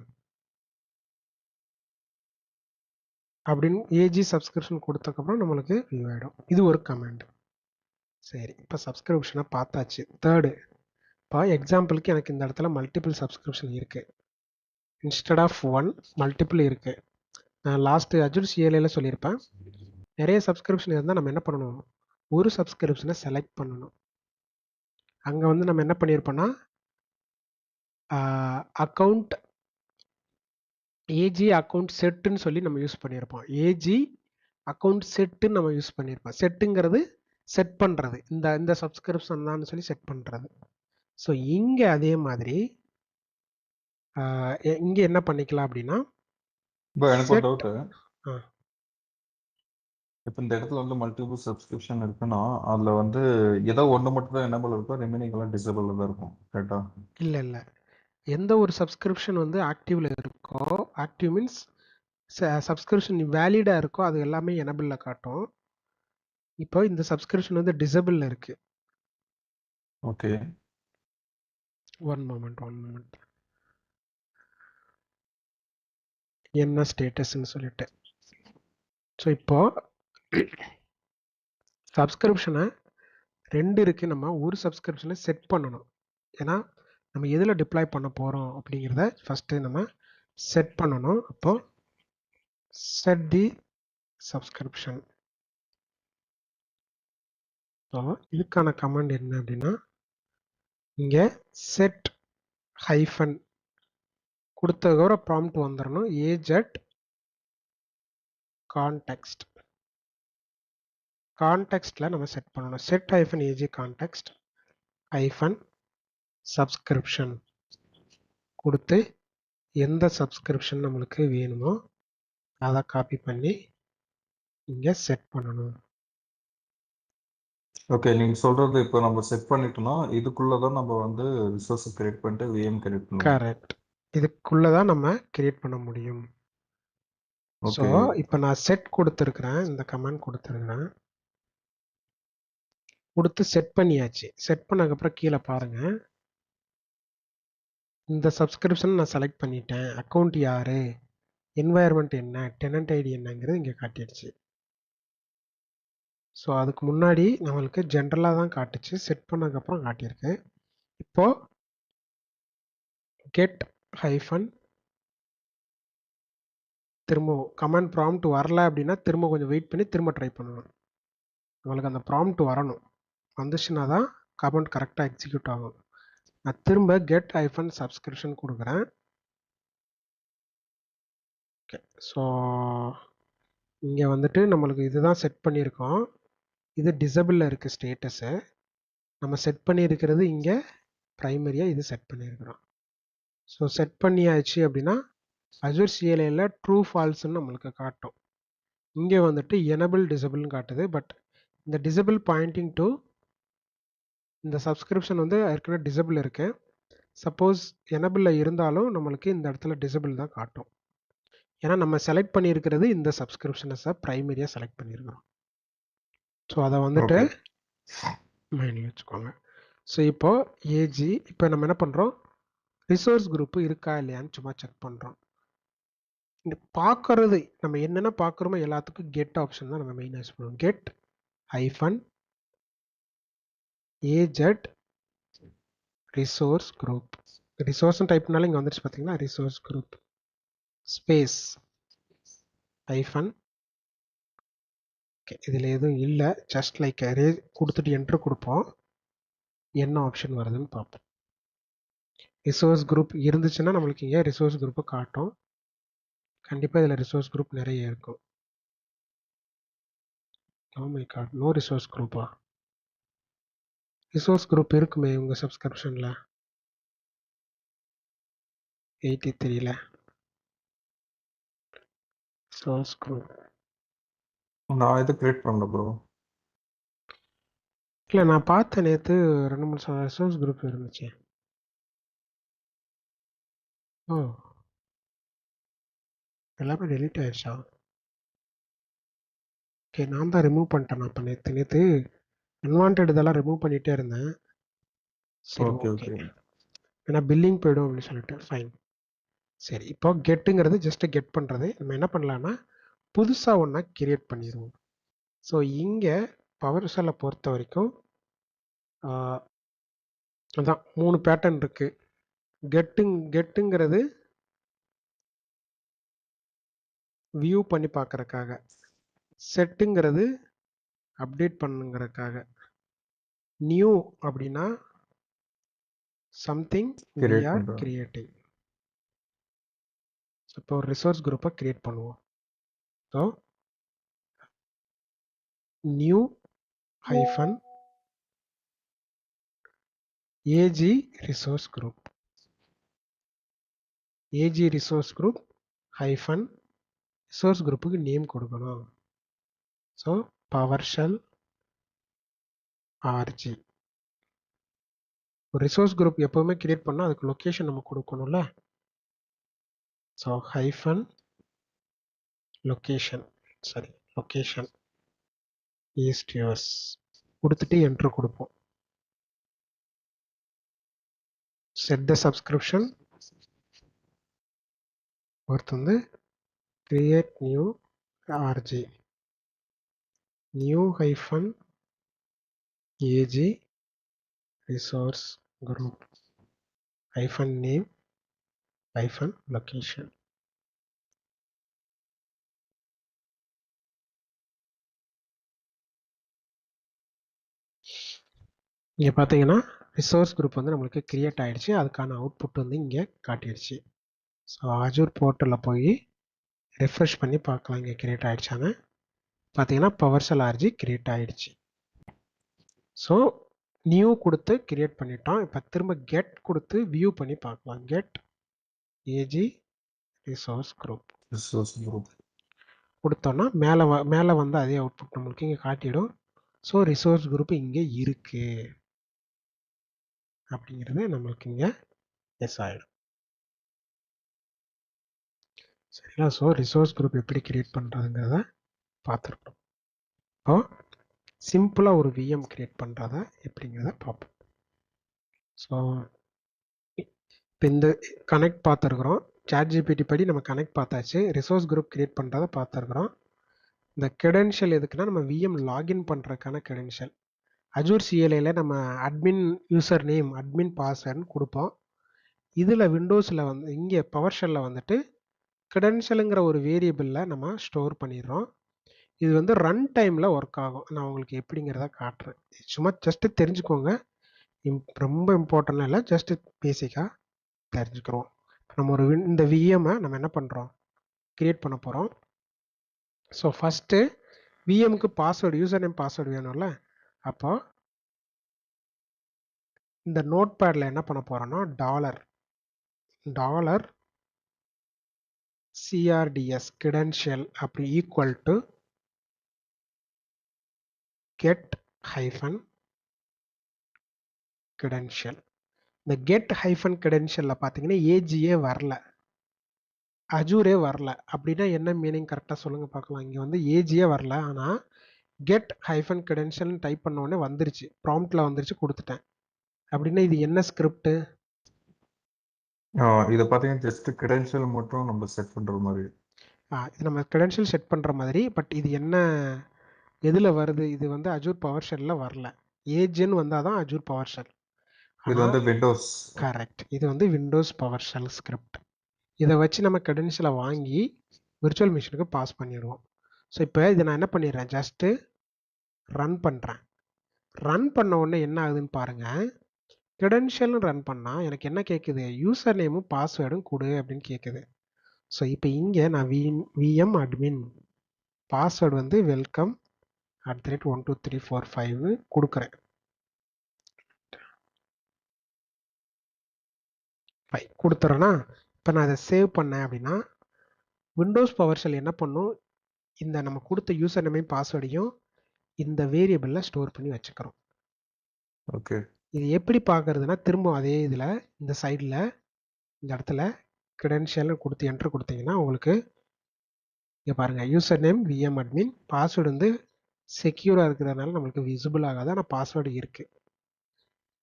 அப்படின்னு ஏஜி சப்ஸ்கிரிப்ஷன் கொடுத்தக்கப்புறம் நம்மளுக்கு வியூ ஆகிடும். இது ஒரு கமாண்ட். சரி, இப்போ சப்ஸ்கிரிப்ஷனை பார்த்தாச்சு. தேர்டு இப்போ எக்ஸாம்பிளுக்கு எனக்கு இந்த இடத்துல மல்டிபிள் சப்ஸ்கிரிப்ஷன் இருக்குது. இன்ஸ்டெட் ஆஃப் 1 மல்டிபிள் இருக்குது. நான் லாஸ்ட்டு அஜூர் சிஎல்ஏல சொல்லியிருப்பேன். நிறைய சப்ஸ்கிரிப்ஷன் இருந்தால் நம்ம என்ன பண்ணணும், ஒரு சப்ஸ்கிரிப்ஷனை செலக்ட் பண்ணணும். அங்கே வந்து நம்ம என்ன பண்ணியிருப்போம்னா அக்கௌண்ட் ஏஜி அக்கௌண்ட் செட்டுன்னு சொல்லி நம்ம யூஸ் பண்ணியிருப்போம். ஏஜி அக்கௌண்ட் செட்டுன்னு நம்ம யூஸ் பண்ணியிருப்போம். செட்டுங்கிறது செட் பண்ணுறது, இந்த சப்ஸ்கிரிப்ஷன் தான் சொல்லி செட் பண்ணுறது. ஸோ இங்கே அதே மாதிரி இங்கே என்ன பண்ணிக்கலாம் அப்படின்னா இப்போ எனக்கு ஒரு செட். டவுட்டு. இப்போ இந்த இடத்துல வந்து மல்டிபிள் சப்ஸ்கிரிப்ஷன் இருக்குன்னா அதில் வந்து ஏதோ ஒன்று மட்டும் தான் எனேபிள் இருக்கும், ரிமைனிங் எல்லாம் டிசேபிள் தான் இருக்கும், கரெக்டா? இல்லை இல்லை, எந்த ஒரு சப்ஸ்கிரிப்ஷன் வந்து ஆக்டிவில் இருக்கோ, ஆக்டிவ் மீன்ஸ் சப்ஸ்கிரிப்ஷன் வேலிடாக இருக்கோ அது எல்லாமே எனபிளில் காட்டும். இப்போ இந்த சப்ஸ்கிரிப்ஷன் வந்து டிசபிளில் இருக்கு. ஓகே, ஒன் மொமெண்ட் என்ன ஸ்டேட்டஸ்ன்னு சொல்லிட்டு. ஸோ இப்போ சப்ஸ்கிரிப்ஷனை 2 இருக்கு, நம்ம ஒரு சப்ஸ்கிரிப்ஷனை செட் பண்ணணும். ஏன்னா நம்ம எதில் டிப்ளாய் பண்ண போகிறோம் அப்படிங்கிறத ஃபஸ்ட்டு நம்ம செட் பண்ணணும். அப்போ செட் தி சப்ஸ்கிரிப்ஷன். ஸோ இதுக்கான கமாண்ட் என்ன அப்படின்னா இங்கே செட் ஹைஃபன் கொடுத்ததுக்கப்புறம் ப்ராம்ப்ட் வந்துடணும், ஏஜ் அட் கான்டெக்ஸ்ட். கான்டெக்ஸ்டில் நம்ம செட் பண்ணணும். Set hyphen AG context hyphen subscription கொடுத்து எந்த சப்ஸ்கிரிப்ஷன் நம்மளுக்கு வேணுமோ அதை காப்பி பண்ணி இங்கே செட் பண்ணணும். ஓகே. நீங்கள் சொல்கிறது இப்போ நம்ம செட் பண்ணிட்டோம்னா இதுக்குள்ளே தான் நம்ம வந்து ரிசோர்ஸை கிரியேட் பண்ணிட்டு விஎம் கிரியேட் பண்ணுவோம். கரெக்ட், இதுக்குள்ளே தான் நம்ம கிரியேட் பண்ண முடியும். ஸோ ஓகே, இப்போ நான் செட் கொடுத்துருக்குறேன், இந்த கமெண்ட் கொடுத்துருக்குறேன், கொடுத்து செட் பண்ணியாச்சு. செட் பண்ணதுக்கப்புறம் கீழே பாருங்கள், இந்த சப்ஸ்கிரிப்ஷன் நான் செலக்ட் பண்ணிட்டேன், அக்கௌண்ட் யார், என்வாயர்மெண்ட் என்ன, டெனன்ட் ஐடி என்னங்கிறது இங்கே காட்டிடுச்சு. ஸோ அதுக்கு முன்னாடி நம்மளுக்கு ஜென்ரலாக தான் காட்டுச்சு, செட் பண்ணதுக்கப்புறம் காட்டியிருக்கு. இப்போது கெட் ஹைஃபன் திரும்ப கமாண்ட் ப்ராம்ப்ட் வரல அப்படின்னா திரும்ப கொஞ்சம் வெயிட் பண்ணி திரும்ப ட்ரை பண்ணணும். நம்மளுக்கு அந்த ப்ராம்ப்ட் வரணும், வந்துச்சுன்னா தான் கமாண்ட் கரெக்டாக எக்ஸிக்யூட் ஆகும். நான் திரும்ப கெட் ஹைஃபன் சப்ஸ்கிரிப்ஷன் கொடுக்குறேன். ஓகே, ஸோ இங்கே வந்துட்டு நம்மளுக்கு இதுதான் செட் பண்ணியிருக்கோம். இது டிசபிளில் இருக்குது ஸ்டேட்டஸு. நம்ம செட் பண்ணியிருக்கிறது இங்கே ப்ரைமரியாக இது செட் பண்ணியிருக்கிறோம். ஸோ செட் பண்ணியாச்சு அப்படின்னா அஜூர் சிஎல்ஏல ட்ரூ ஃபால்ஸ்ன்னு நம்மளுக்கு காட்டும். இங்கே வந்துட்டு எனபிள் டிசபிள்னு காட்டுது. பட் இந்த டிசபிள் பாயிண்டிங் டு இந்த சப்ஸ்கிரிப்ஷன் வந்து ஏற்கனவே டிசபிள் இருக்கு. சப்போஸ் எனபிளில் இருந்தாலும் நம்மளுக்கு இந்த இடத்துல டிசபிள் தான் காட்டும். ஏன்னா நம்ம செலக்ட் பண்ணியிருக்கிறது இந்த சப்ஸ்கிரிப்ஷனை ப்ரைமரியாக செலக்ட் பண்ணியிருக்கிறோம். ஸோ அதை வந்துட்டு மைண்டில் வச்சுக்கோங்க. ஸோ இப்போ ஏஜி இப்போ நம்ம என்ன பண்ணுறோம், ரிசோர்ஸ் குரூப்பு இருக்கா இல்லையான்னு சும்மா செக் பண்ணுறோம். இந்த பார்க்கறது நம்ம என்னென்ன பார்க்குறோமோ எல்லாத்துக்கும் கெட் ஆப்ஷன் தான் நம்ம மெயினாக யூஸ் பண்ணுவோம். கெட் ஹைஃபன் ஏஜட் ரிசோர்ஸ் குரூப். ரிசோர்ஸ்னு டைப் பண்ணாலும் இங்கே வந்துடுச்சு பார்த்தீங்களா, resource group space hyphen. Okay, இதில் எதுவும் இல்லை, ஜஸ்ட் லைக் கொடுத்துட்டு என்ட்ரு கொடுப்போம், என்ன ஆப்ஷன் வருதுன்னு பார்ப்போம். ரிசோர்ஸ் குரூப் இருந்துச்சுன்னா நம்மளுக்கு இங்கே ரிசோர்ஸ் குரூப்பை காட்டும். கண்டிப்பாக இதில் ரிசோர்ஸ் குரூப் நிறைய இருக்கும். Oh my god, no resource குரூப்பா? ரிசோர்ஸ் குரூப் இருக்குமே உங்கள் சப்ஸ்கிரிப்ஷனில் 83ல் ரிசோர்ஸ் குரூப். நான் இது கிரியேட் பண்ணல ப்ரோ. இல்லை, நான் பார்த்தேன் நேற்று 2-3 ரிசோர்ஸ் குரூப் இருந்துச்சு. ஓ, எல்லாமே டெலீட் ஆயிடுச்சா? ஓகே, நான் தான் ரிமூவ் பண்ணிட்டேன். நான் இப்போ நேற்று அன்வான்ட் இதெல்லாம் ரிமூவ் பண்ணிகிட்டே இருந்தேன். சரி, ஓகே ஓகே, ஓகே. ஏன்னா பில்லிங் போய்டும் அப்படின்னு சொல்லிட்டு ஃபைன். சரி, இப்போ கெட்டுங்கிறது ஜஸ்ட்டு கெட் பண்ணுறது. நம்ம என்ன பண்ணலான்னா புதுசாக ஒன்றா கிரியேட் பண்ணிடுவோம். ஸோ இங்கே பவர் ஷெல்லை பொறுத்த வரைக்கும் அதான் 3 பேட்டர்ன் இருக்கு. கெட்டுங்கிறது வியூ பண்ணி பார்க்கறக்காக, செட்டுங்கிறது அப்டேட் பண்ணுங்கிறதுக்காக, நியூ அப்படின்னா சம்திங் வி கிரியேட் ஆர் பண்றோம். கிரியேட்டிங். இப்போ ஒரு ரிசோர்ஸ் குரூப்பை கிரியேட் பண்ணுவோம். So new hyphen AG resource group, AG resource group hyphen resource குரூப்புக்கு நேம் கொடுக்கணும். So power shell RG. ஒரு ரிசோர்ஸ் குரூப் எப்போவுமே கிரியேட் பண்ணால் அதுக்கு லொக்கேஷன் நம்ம கொடுக்கணும்ல. ஸோ ஹைஃபன் லொக்கேஷன், சரி லொக்கேஷன் ஈஸ்ட் யூஎஸ் கொடுத்துட்டு என்ட்ரு கொடுப்போம். செட் த சப்ஸ்கிரிப்ஷன், ஒருத்தர் வந்து create new RG, new hyphen AG resource group hyphen name hyphen location. இங்கே பார்த்தீங்கன்னா ரிசோர்ஸ் குரூப் வந்து நம்மளுக்கு கிரியேட் ஆகிடுச்சு. அதுக்கான அவுட்புட் வந்து இங்கே காட்டிடுச்சு. ஸோ அஜூர் போர்ட்டலில் போய் ரெஃப்ரெஷ் பண்ணி பார்க்கலாம் இங்கே கிரியேட் ஆகிடுச்சாங்க. பார்த்தீங்கன்னா பவர் ஷெல் ஆர்ஜி கிரியேட் ஆகிடுச்சு. ஸோ நியூ கொடுத்து கிரியேட் பண்ணிட்டோம். இப்போ திரும்ப கெட் கொடுத்து வியூ பண்ணி பார்க்கலாம். கெட் ஏஜி ரிசோர்ஸ் குரூப் கொடுத்தோன்னா மேலே வந்து அதே அவுட்புட் நம்மளுக்கு இங்கே காட்டிடும். ஸோ ரிசோர்ஸ் குரூப் இங்கே இருக்கு அப்படிங்கிறது நம்மளுக்கு இங்கே எஸ் ஆகிடும். சரிங்களா? ஸோ ரிசோர்ஸ் குரூப் எப்படி கிரியேட் பண்ணுறதுங்கிறத பார்த்துருக்கோம். இப்போ சிம்பிளாக ஒரு விஎம் கிரியேட் பண்ணுறத எப்படிங்கிறத பார்ப்போம். ஸோ இப்போ இந்த கனெக்ட் பார்த்துருக்குறோம். ChatGPT படி நம்ம கனெக்ட் பார்த்தாச்சு. ரிசோர்ஸ் குரூப் கிரியேட் பண்ணுறத பார்த்துருக்குறோம். இந்த கிரெடென்ஷியல் எதுக்குன்னா நம்ம விஎம் லாகின் பண்ணுறதுக்கான கிரெடென்ஷியல். அஜூர் சிஎல்ஏல நம்ம அட்மின் யூசர் நேம் அட்மின் பாஸ்வேர்டுன்னு கொடுப்போம். இதில் விண்டோஸில் வந்து இங்கே பவர் ஷெல்லில் வந்துட்டு கிரெடென்ஷியலுங்கிற ஒரு வேரியபிளில் நம்ம ஸ்டோர் பண்ணிடுறோம். இது வந்து ரன் டைமில் ஒர்க் ஆகும். நான் உங்களுக்கு எப்படிங்கிறத காட்டுறேன். சும்மா ஜஸ்ட்டு தெரிஞ்சுக்கோங்க. ரொம்ப இம்பார்ட்டன்ட்லாம் இல்லை, ஜஸ்ட்டு பேசிக்காக தெரிஞ்சுக்கிறோம். நம்ம ஒரு இந்த விஎம்மை நம்ம என்ன பண்ணுறோம், கிரியேட் பண்ண போகிறோம். ஸோ ஃபஸ்ட்டு விஎம்க்கு பாஸ்வேர்டு, யூசர் நேம் பாஸ்வேர்டு வேணும்ல. அப்போ இந்த நோட் பேடில் என்ன பண்ண போகிறோன்னா டாலர் CRDS credential அப்படி equal to get hyphen credential. இந்த கெட் ஹைஃபன் credentialல பார்த்தீங்கன்னா ஏஜியே வரல, அஜூரே வரல. அப்படின்னா என்ன மீனிங் கரெக்டாக சொல்லுங்கள் பார்க்கலாம். இங்கே வந்து ஏஜியே வரல, ஆனால் கெட் ஹைஃபன் credentialனு டைப் பண்ண உடனே வந்துருச்சு, ப்ராம்ப்டில் வந்துருச்சு, கொடுத்துட்டேன். அப்படின்னா இது என்ன ஸ்கிரிப்ட்? இதை பார்த்தீங்கன்னா ஜஸ்ட் கிரெடென்ஷியல் மட்டும் நம்ம செட் பண்ணுற மாதிரி. இது நம்ம credential செட் பண்ணுற மாதிரி. பட் இது என்ன எதில் வருது? இது வந்து அஜூர் பவர் ஷெல்லில் வரல. ஏஜின்னு வந்தால் தான் அஜூர் பவர் ஷெல். இது வந்து விண்டோஸ். கரெக்ட். இது வந்து விண்டோஸ் பவர் ஷெல் ஸ்கிரிப்ட். இதை வச்சு நம்ம கிரெடென்ஷியலை வாங்கி விர்ச்சுவல் மிஷினுக்கு பாஸ் பண்ணிடுவோம். ஸோ இப்போ இதை நான் என்ன பண்ணிடுறேன், ஜஸ்ட்டு ரன் பண்ணுறேன். ரன் பண்ண உடனே என்ன ஆகுதுன்னு பாருங்கள். கிரெடென்ஷியல்னு ரன் பண்ணால் எனக்கு என்ன கேட்குது, யூசர் நேமும் பாஸ்வேர்டும் கொடு அப்படின்னு கேட்குது. ஸோ இப்போ இங்கே நான் விஎம் அட்மின் பாஸ்வேர்டு வந்து வெல்கம் @12345 கொடுக்குறேன். கொடுத்துறேன்னா இப்போ நான் அதை சேவ் பண்ணேன் அப்படின்னா விண்டோஸ் பவர் ஷெல் என்ன பண்ணும், இந்த நம்ம கொடுத்த யூசர் நேமையும் பாஸ்வேர்டையும் இந்த வேரியபிளில் ஸ்டோர் பண்ணி வச்சுக்கிறோம். ஓகே. இது எப்படி பார்க்கறதுனா திரும்ப அதே இதில் இந்த சைடில் இந்த இடத்துல கிரெடென்ஷியல்னு கொடுத்து என்ட்ரு கொடுத்தீங்கன்னா உங்களுக்கு இங்கே பாருங்கள் user name VM admin, password வந்து செக்யூராக இருக்கிறதுனால நம்மளுக்கு விசிபிள் ஆகாது, ஆனால் பாஸ்வேர்டு இருக்குது.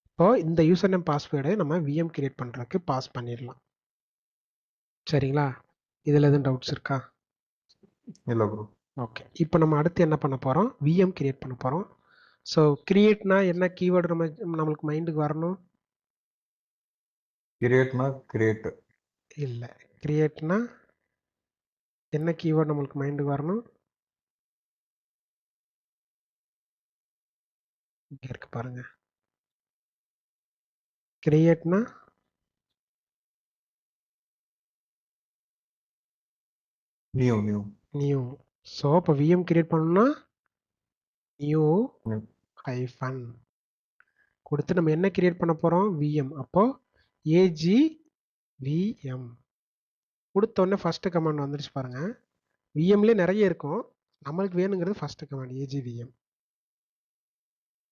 இப்போ இந்த யூசர் நேம் பாஸ்வேர்டை நம்ம விஎம் கிரியேட் பண்ணுறதுக்கு பாஸ் பண்ணிடலாம். சரிங்களா? இதில் எதுவும் டவுட்ஸ் இருக்கா? இல்லை ப்ரோ. ஓகே. இப்போ நம்ம அடுத்து என்ன பண்ண போகிறோம், விஎம் கிரியேட் பண்ண போகிறோம். ஸோ கிரியேட்னா என்ன கீவேர்டு நம்மளுக்கு மைண்டுக்கு வரணும், கிரியேட்னா கிரியேட். இல்லை. கிரியேட்னா என்ன கீவேர்ட் நம்மளுக்கு மைண்டுக்கு வரணும்? இங்கே இருக்கு பாருங்க. கிரியேட்னா நியூ நியூ. ஸோ இப்போ விஎம் கிரியேட் பண்ணணும்னா நியூ நியூ. ஹைஃபன் கொடுத்து நம்ம என்ன கிரியேட் பண்ண போகிறோம்? விஎம். அப்போது ஏஜிவிஎம் கொடுத்தோடனே ஃபஸ்ட்டு கமாண்ட் வந்துடுச்சு பாருங்கள். விஎம்லேயே நிறைய இருக்கும், நம்மளுக்கு வேணுங்கிறது ஃபஸ்ட்டு கமாண்ட் ஏஜிவிஎம்.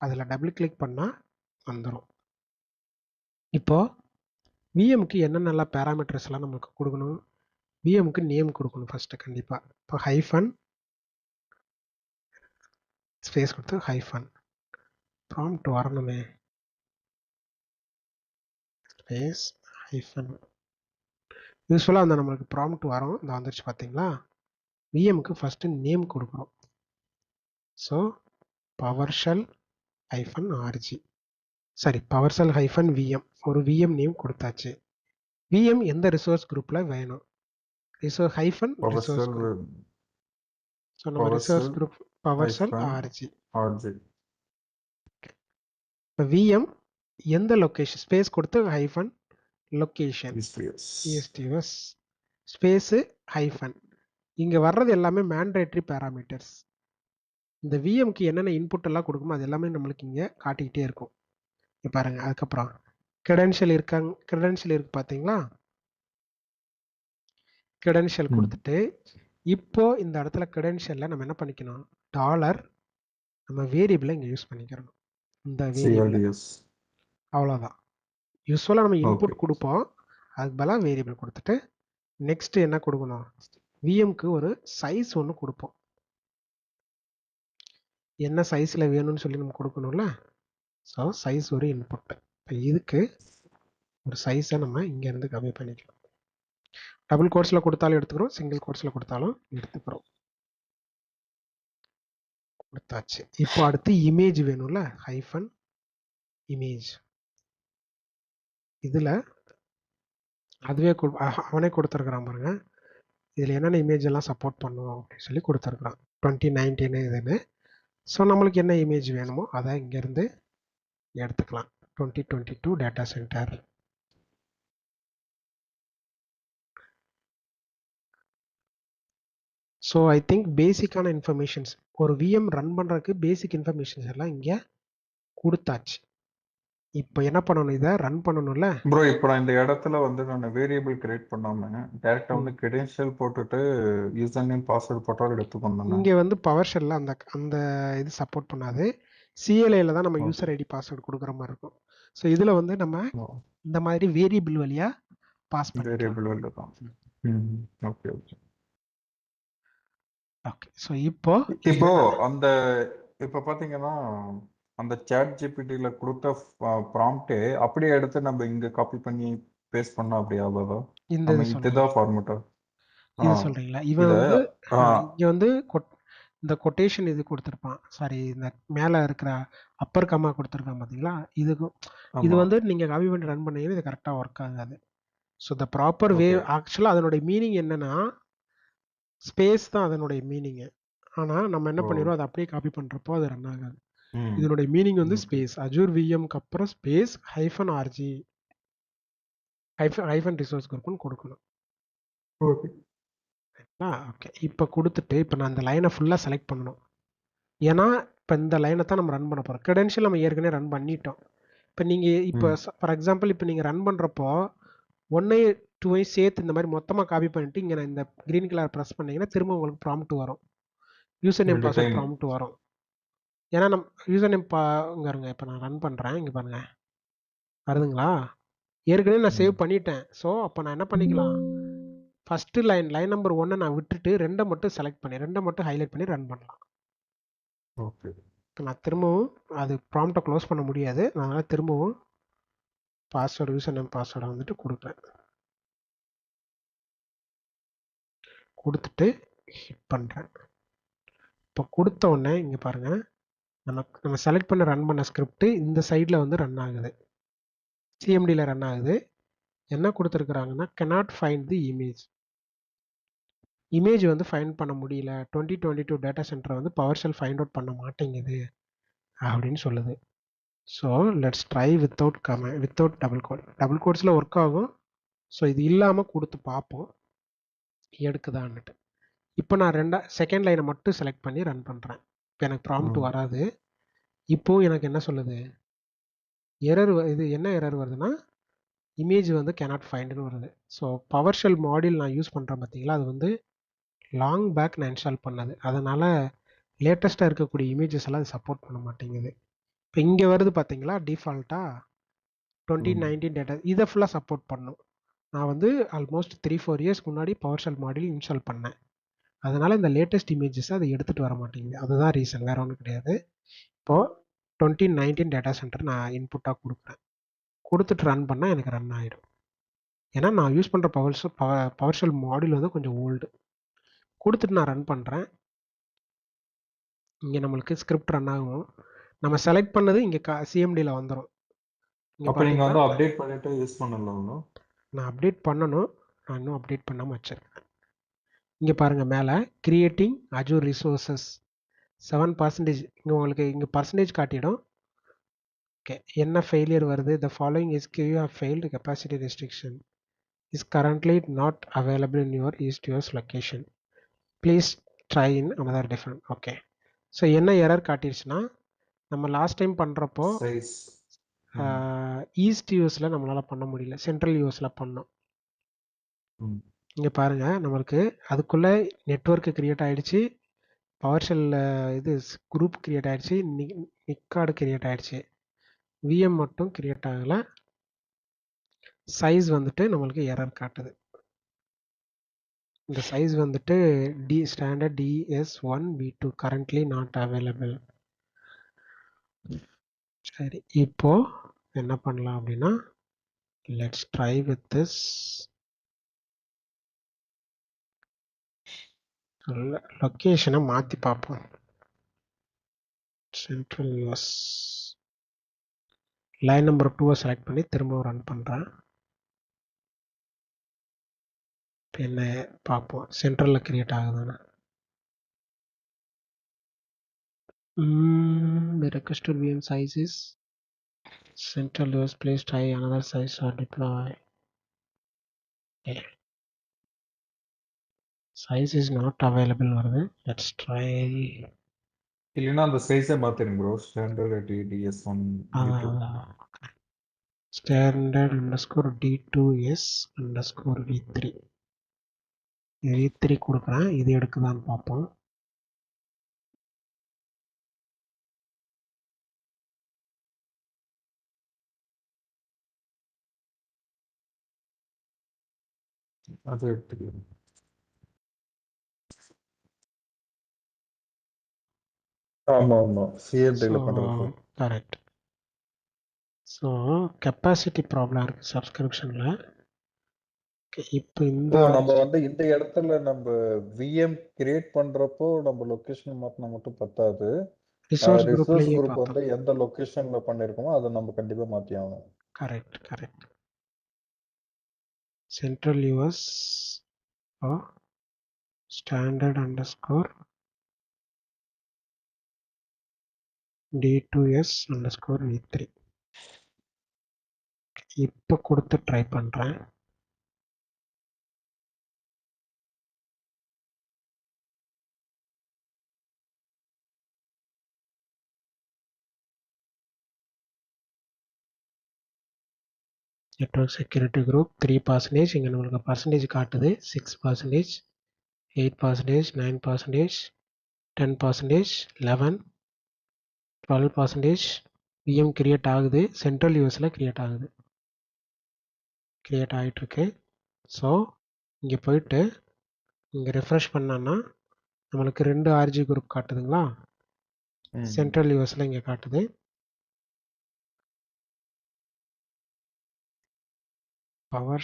அதில் டபுள் கிளிக் பண்ணால் வந்துடும். இப்போது விஎம்க்கு என்னென்னலாம் பேராமீட்டர்ஸ்லாம் நம்மளுக்கு கொடுக்கணும்? விஎம்க்கு நேம் கொடுக்கணும் ஃபஸ்ட்டு கண்டிப்பாக. இப்போ ஹைஃபன் ஸ்பேஸ் கொடுத்து ஹைஃபன் ப்ராம்ப்ட் வரணுமே. ஸ்பேஸ் ஹைஃபன் யூஸ்வலாக அந்த நம்மளுக்கு ப்ராம்ப்ட் வரும். இந்த வந்துருச்சு பார்த்தீங்களா? விஎம்க்கு ஃபஸ்ட்டு நேம் கொடுக்குறோம். ஸோ PowerShell -RG சரி PowerShell -VM ஒரு விஎம் நேம் கொடுத்தாச்சு. விஎம் எந்த ரிசோர்ஸ் குரூப்பில் வேணும்? Resource group. ஸோ நம்ம ரிசோர்ஸ் குரூப் PowerShell RG. இப்போ விஎம் எந்த லொக்கேஷன் ஸ்பேஸ் கொடுத்து hyphen location ESTS space hyphen. இங்கே வர்றது எல்லாமே மேண்டேட்ரி பேராமீட்டர்ஸ். இந்த விஎம்க்கு என்னென்ன இன்புட் எல்லாம் கொடுக்குமோ அது எல்லாமே நம்மளுக்கு இங்கே காட்டிக்கிட்டே இருக்கும். இங்கே பாருங்க. அதுக்கப்புறம் கிரெடென்ஷியல் இருக்கு பார்த்தீங்களா? கிரெடென்ஷியல் கொடுத்துட்டு இப்போ இந்த இடத்துல கிரெடென்ஷியலில் நம்ம என்ன பண்ணிக்கணும்? டாலர் நம்ம வேரியபிளை இங்கே யூஸ் பண்ணிக்கிறோம். இந்த வேரியபிள் அவ்வளோதான். யூஸ்வலாக நம்ம இன்புட் கொடுப்போம், அதுக்கு பதிலாக வேரியபிள் கொடுத்துட்டு நெக்ஸ்ட் என்ன கொடுக்கணும்? விஎம்க்கு ஒரு சைஸ் ஒன்று கொடுப்போம். என்ன சைஸில் வேணும்னு சொல்லி நம்ம கொடுக்கணும்ல. ஸோ சைஸ் ஒரு இன்புட். இப்போ இதுக்கு ஒரு சைஸை நம்ம இங்கேருந்து கம்மி பண்ணிக்கலாம். டபுள் கோட்ஸில் கொடுத்தாலும் எடுத்துக்கிறோம், சிங்கிள் கோட்ஸில் கொடுத்தாலும் எடுத்துக்கிறோம். கொடுத்தாச்சு. இப்போ அடுத்து இமேஜ் வேணும்ல, ஹைஃபன் இமேஜ். இதில் அதுவே அவனே கொடுத்துருக்குறான் பாருங்க. இதில் என்னென்ன இமேஜ் எல்லாம் சப்போர்ட் பண்ணுவோம் அப்படின்னு சொல்லி கொடுத்துருக்குறான். 2019 இதுன்னு. ஸோ நம்மளுக்கு என்ன இமேஜ் வேணுமோ அதை இங்கேருந்து எடுத்துக்கலாம். 2022 data centre. So I think பேசிக்கான இன்ஃபர்மேஷன்ஸ் ஒரு விஎம் ரன் பண்ணுறதுக்கு பேசிக் இன்ஃபர்மேஷன்ஸ் எல்லாம் இங்கே கொடுத்தாச்சு. இப்போ என்ன பண்ணணும்? இதை ரன் பண்ணணும்ல ப்ரோ. இப்போ நான் இந்த இடத்துல வந்து நான் வேரியபிள் கிரியேட் பண்ணாம டைரக்டா வந்து கிரெடென்ஷியல் போட்டுட்டு யூசர் நேம் பாஸ்வேர்ட் போட்டாலும் எடுத்துக்கணும். இங்கே வந்து PowerShell அந்த அந்த இது சப்போர்ட் பண்ணாது. சிஎல்ஐயில் தான் நம்ம யூசர் ஐடி பாஸ்வேர்டு கொடுக்குற மாதிரி இருக்கும். ஸோ இதில் வந்து நம்ம இந்த மாதிரி வேரியபிள் வழியாக பாஸ் வேரியபிள் வழியா தான். Okay okay okay. ஸோ இப்போ அந்த இப்போ பார்த்தீங்கன்னா அந்த சாட் ஜிபிடியில் கொடுத்த ப்ராம்ப்டே அப்படியே எடுத்து நம்ம இங்கே காப்பி பண்ணி பேஸ்ட் பண்ணோம். அப்படி ஆகாதா? இந்த இதுதான் ஃபார்மேட்டா இது சொல்கிறீங்களா? இவன் வந்து இங்கே வந்து இந்த கொட்டேஷன் இது கொடுத்துருப்பான். சாரி, இந்த மேலே இருக்கிற அப்பர் கம்மா கொடுத்துருக்கான் பார்த்தீங்களா? இது வந்து நீங்கள் காப்பி பண்ணி ரன் பண்ணீங்கன்னா இது கரெக்டாக ஒர்க் ஆகாது. ஸோ த ப்ராப்பர் வே ஆக்சுவலாக அதனுடைய மீனிங் என்னன்னா ஸ்பேஸ் தான் அதனுடைய மீனிங்கு. ஆனால் நம்ம என்ன பண்ணிடுவோம், அதை அப்படியே காப்பி பண்ணுறப்போ அது ரன் ஆகாது. இதனுடைய மீனிங் வந்து ஸ்பேஸ் அஜூர் விஎம்க்கு அப்புறம் ஸ்பேஸ் -RG ஹைஃபன் ரிசோர்ஸ் குரூப்னு கொடுக்கணும். ஓகே. இப்போ கொடுத்துட்டு இப்போ நான் இந்த லைனை ஃபுல்லாக செலக்ட் பண்ணணும். ஏன்னா இப்போ இந்த லைனை தான் நம்ம ரன் பண்ண போகிறோம். கிரெடென்ஷியல் நம்ம ஏற்கனவே ரன் பண்ணிட்டோம். இப்போ நீங்கள் இப்போ ஃபார் எக்ஸாம்பிள் இப்போ நீங்கள் ரன் பண்ணுறப்போ 1 2 சேர்த்து இந்த மாதிரி மொத்தமாக காப்பி பண்ணிட்டு இங்கே நான் இந்த க்ரீன் கலர் ப்ரெஸ் பண்ணிங்கன்னா திரும்ப உங்களுக்கு ப்ராம்ப்ட் வரும், யூசர் நேம் பாஸ்வேர்ட் ப்ராம்ப்ட் வரும். ஏன்னா நம்ம யூசர் நேம் இங்கே இருங்க. இப்போ நான் ரன் பண்ணுறேன், இங்கே பாருங்க வருதுங்களா? ஏற்கனவே நான் சேவ் பண்ணிட்டேன். ஸோ அப்போ நான் என்ன பண்ணிக்கலாம், ஃபஸ்ட்டு லைன் நம்பர் 1 நான் விட்டுட்டு 2 மட்டும் செலக்ட் பண்ணி 2 மட்டும் ஹைலைட் பண்ணி ரன் பண்ணலாம். ஓகே. நான் திரும்பவும் அது ப்ராம்ப்டை க்ளோஸ் பண்ண முடியாது, அதனால் திரும்பவும் பாஸ்வேர்டு யூசர் நேம் பாஸ்வேர்டை வந்துட்டு கொடுக்குறேன். கொடுத்துட்டு ஹிட் பண்ணுறேன். இப்போ கொடுத்த உடனே இங்கே பாருங்கள், நம்ம செலக்ட் பண்ண ரன் பண்ண ஸ்கிரிப்ட் இந்த சைடில் வந்து ரன் ஆகுது, சிஎம்டியில் ரன் ஆகுது. என்ன கொடுத்துருக்குறாங்கன்னா cannot find the image. Image வந்து ஃபைண்ட் பண்ண முடியல. 2022 டேட்டா சென்டர் வந்து பவர் ஷெல் ஃபைண்ட் அவுட் பண்ண மாட்டேங்குது அப்படின்னு சொல்லுது. So let's try without double quote. Double கோட்ஸில் ஒர்க் ஆகும். ஸோ இது இல்லாமல் கொடுத்து பார்ப்போம் எடுக்குதான்னுட்டு. இப்போ நான் செகண்ட் லைனை மட்டும் செலக்ட் பண்ணி ரன் பண்ணுறேன். இப்போ எனக்கு ப்ராம்ப்ட் வராது. இப்போ எனக்கு என்ன சொல்லுது, எரர். இது என்ன எரர் வருதுன்னா இமேஜ் வந்து கேனாட் ஃபைண்டுன்னு வருது. ஸோ பவர் ஷெல் மாடியூல் நான் யூஸ் பண்ணுறேன் பார்த்தீங்களா, அது வந்து லாங் பேக் நான் இன்ஸ்டால் பண்ணது. அதனால் லேட்டஸ்ட்டாக இருக்கக்கூடிய இமேஜஸ் எல்லாம் அது சப்போர்ட் பண்ண மாட்டேங்குது. இப்போ இங்கே வருது பார்த்தீங்களா, டிஃபால்ட்டாக 2019 டேட்டா. இதை ஃபுல்லாக சப்போர்ட் பண்ணும். நான் வந்து ஆல்மோஸ்ட் 3-4 இயர்ஸ்க்கு முன்னாடி பவர் ஷெல் மாடியூல் இன்ஸ்டால் பண்ணேன். அதனால் இந்த லேட்டஸ்ட் இமேஜஸை அதை எடுத்துகிட்டு வர மாட்டேங்குது. அதுதான் ரீசன், வேறு ஒன்றும் கிடையாது. இப்போது 2019 டேட்டா சென்டர் நான் இன்புட்டாக கொடுக்குறேன். கொடுத்துட்டு ரன் பண்ணால் எனக்கு ரன் ஆகிடும். ஏன்னா நான் யூஸ் பண்ணுற பவர் ஷெல் மாடியூல் வந்து கொஞ்சம் ஓல்டு. கொடுத்துட்டு நான் ரன் பண்ணுறேன். இங்கே நம்மளுக்கு ஸ்கிரிப்ட் ரன் ஆகும். நம்ம செலக்ட் பண்ணது இங்கே சிஎம்டியில் வந்துடும். அப்போ நீங்கள் வந்து அப்டேட் பண்ணிட்டு யூஸ் பண்ணலாம். நான் அப்டேட் பண்ணணும். நான் இன்னும் அப்டேட் பண்ணாமல் வச்சுருக்கேன். இங்கே பாருங்கள், மேலே கிரியேட்டிங் அஜூர் ரிசோர்ஸஸ் 7%. இங்கே உங்களுக்கு இங்கே பர்சன்டேஜ் காட்டிடும். ஓகே, என்ன ஃபெயிலியர் வருது, the following SKU have failed, capacity restriction is currently not available in your East US location, please try in another different. Okay, so என்ன எரர் காட்டிடுச்சுன்னா, நம்ம லாஸ்ட் டைம் பண்ணுறப்போ east யூஎஸில் நம்மளால் பண்ண முடியல, சென்ட்ரல் யூஎஸில் பண்ணோம். இங்கே பாருங்கள், நம்மளுக்கு அதுக்குள்ளே நெட்வொர்க்கு க்ரியேட் ஆகிடுச்சு, பவர் ஷெல்லில் இது குரூப் க்ரியேட் ஆகிடுச்சு, நிக்கார்டு க்ரியேட் ஆகிடுச்சு, விஎம் மட்டும் க்ரியேட் ஆகலை. சைஸ் வந்துட்டு நம்மளுக்கு எரர் காட்டுது. இந்த சைஸ் வந்துட்டு standard DS1V2 currently not available. சரி, இப்போ என்ன பண்ணலாம் அப்படின்னா, லெட்ஸ் ட்ரை வித் திஸ். லொக்கேஷனை மாற்றி பார்ப்போம். Central US line number 2 select பண்ணி திரும்ப ரன் பண்ணுறேன். என்ன பார்ப்போம், சென்ட்ரலில் கிரியேட் ஆகுதுன்னு. The requested VM size is central US. Please try another size or deploy. Okay. Size is not available வருது. Let's try. இல்லைன்னா அந்த சைஸை மாற்றிடுங்க bro. Standard DS1 standard underscore D2S underscore V3 V3 கொடுக்குறேன். இது எடுக்குதான்னு பார்ப்போம். அது எடுத்துக்கலாம். ஆமாம் சிஎம்டியில் பண்ணுறப்போ கரெக்ட். ஸோ கெப்பாசிட்டி ப்ராப்ளம் இருக்குது சப்ஸ்கிரிப்ஷனில். இப்போ நம்ம வந்து இந்த இடத்துல நம்ம விஎம் கிரியேட் பண்றப்போ நம்ம லொகேஷன் மாத்தினா மட்டும் பத்தாது. ரிசோர்ஸ் குரூப் வந்து எந்த லொகேஷன்ல பண்ணிருக்கோமோ அதை நம்ம கண்டிப்பா மாத்தி ஆகணும். Correct. Central US standard underscore D2S underscore V3 இப்போ கொடுத்து ட்ரை பண்ணுறேன். Network security group 3%. இங்கே நம்மளுக்கு பர்சன்டேஜ் காட்டுது. 6%, 8%, 9%, 10%, 11, 12%. விஎம் கிரியேட் ஆகுது, சென்ட்ரல் யூஎஸில் கிரியேட் ஆகிட்டுருக்கு. ஸோ இங்கே போயிட்டு இங்கே ரெஃப்ரெஷ் பண்ணோன்னா நம்மளுக்கு 2 RG குரூப் காட்டுதுங்களா, சென்ட்ரல் யூஎஸில் இங்கே காட்டுது.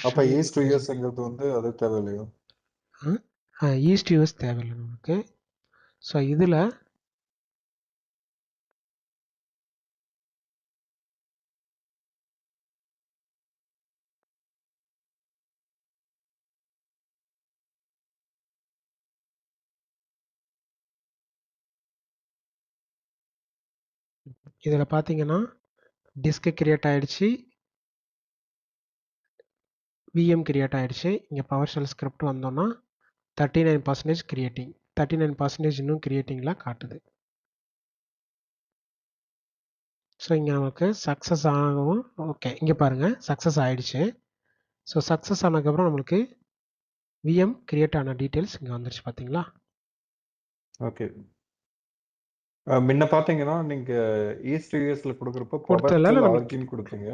அப்ப ஈஸ்ட் யூஎஸ்ங்கிறது வந்து அது தேவையில்லையோ? ஈஸ்ட் யூஎஸ் தேவையில்லை நமக்கு. ஸோ இதில் இதில் பார்த்தீங்கன்னா டிஸ்க் கிரியேட் ஆகிடுச்சு, விஎம் கிரியேட் ஆகிடுச்சு. இங்கே பவர் ஷெல் ஸ்கிரிப்ட் வந்தோன்னா 39% கிரியேட்டிங், 39% இன்னும் கிரியேட்டிங்கில் காட்டுது. ஸோ இங்கே நமக்கு சக்ஸஸ் ஆகவும், ஓகே இங்கே பாருங்கள் சக்ஸஸ் ஆகிடுச்சு. ஸோ சக்ஸஸ் ஆனதுக்கப்புறம் நம்மளுக்கு விஎம் கிரியேட் ஆன டீட்டெயில்ஸ் இங்கே வந்துருச்சு பார்த்தீங்களா. ஓகே. முன்ன பார்த்தீங்கன்னா நீங்க ஈஸ்ட் யூஎஸ்ல கொடுக்குறப்ப பவர் கொடுத்ததில்ல செல் நம்மளுக்கு ஆர்ஜின் கொடுத்தீங்க.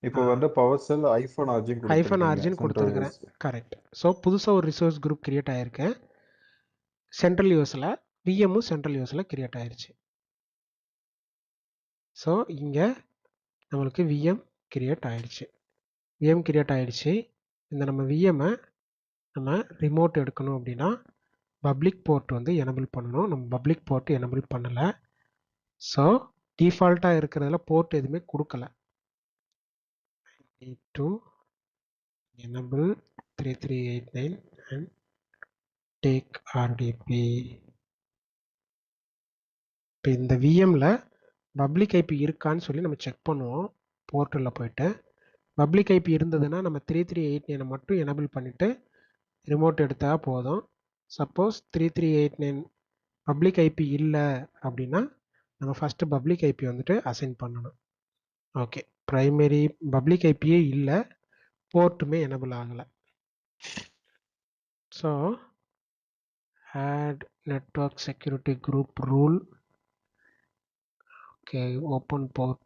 இப்போ வந்து பவர் செல் ஐஃபோன் ஆர்ஜின் ஐஃபோன் கொடுத்துருக்கீங்க ஆர்ஜின் சென்ட்ரல் கொடுத்துருக்குறேன். யூஎஸ். கரெக்ட். ஸோ புதுசாக ஒரு ரிசோர்ஸ் குரூப் கிரியேட் ஆகிருக்கு சென்ட்ரல் யூஎஸில், விஎம்மும் சென்ட்ரல் யூஎஸில் கிரியேட் ஆகிருச்சு. ஸோ இங்கே நம்மளுக்கு விஎம் கிரியேட் ஆகிடுச்சு. விஎம் கிரியேட் ஆகிடுச்சு. இந்த நம்ம விஎம்மை நம்ம ரிமோட் எடுக்கணும் அப்படின்னா பப்ளிக் போர்ட் வந்து எனபிள் பண்ணணும். நம்ம பப்ளிக் போர்ட் எனபிள் பண்ணலை. ஸோ டிஃபால்ட்டாக இருக்கிறதுல போர்ட் எதுவுமே கொடுக்கல. need to enable 3389 and take RDP. இப்போ இந்த விஎம்மில் பப்ளிக் ஐபி இருக்கான்னு சொல்லி நம்ம செக் பண்ணுவோம். போர்ட்டலில் போயிட்டு பப்ளிக் ஐபி இருந்ததுன்னா நம்ம 3389 மட்டும் எனபிள் பண்ணிவிட்டு ரிமோட் எடுத்தால் போதும். சப்போஸ் 3389 பப்ளிக் ஐபி இல்லை அப்படின்னா நம்ம ஃபஸ்ட்டு பப்ளிக் ஐபி வந்துட்டு அசைன் பண்ணணும். ஓகே, ப்ரைமரி பப்ளிக் ஐபியே இல்லை, போர்ட்டுமே எனபிள் ஆகலை. So add network security group rule. Okay, open port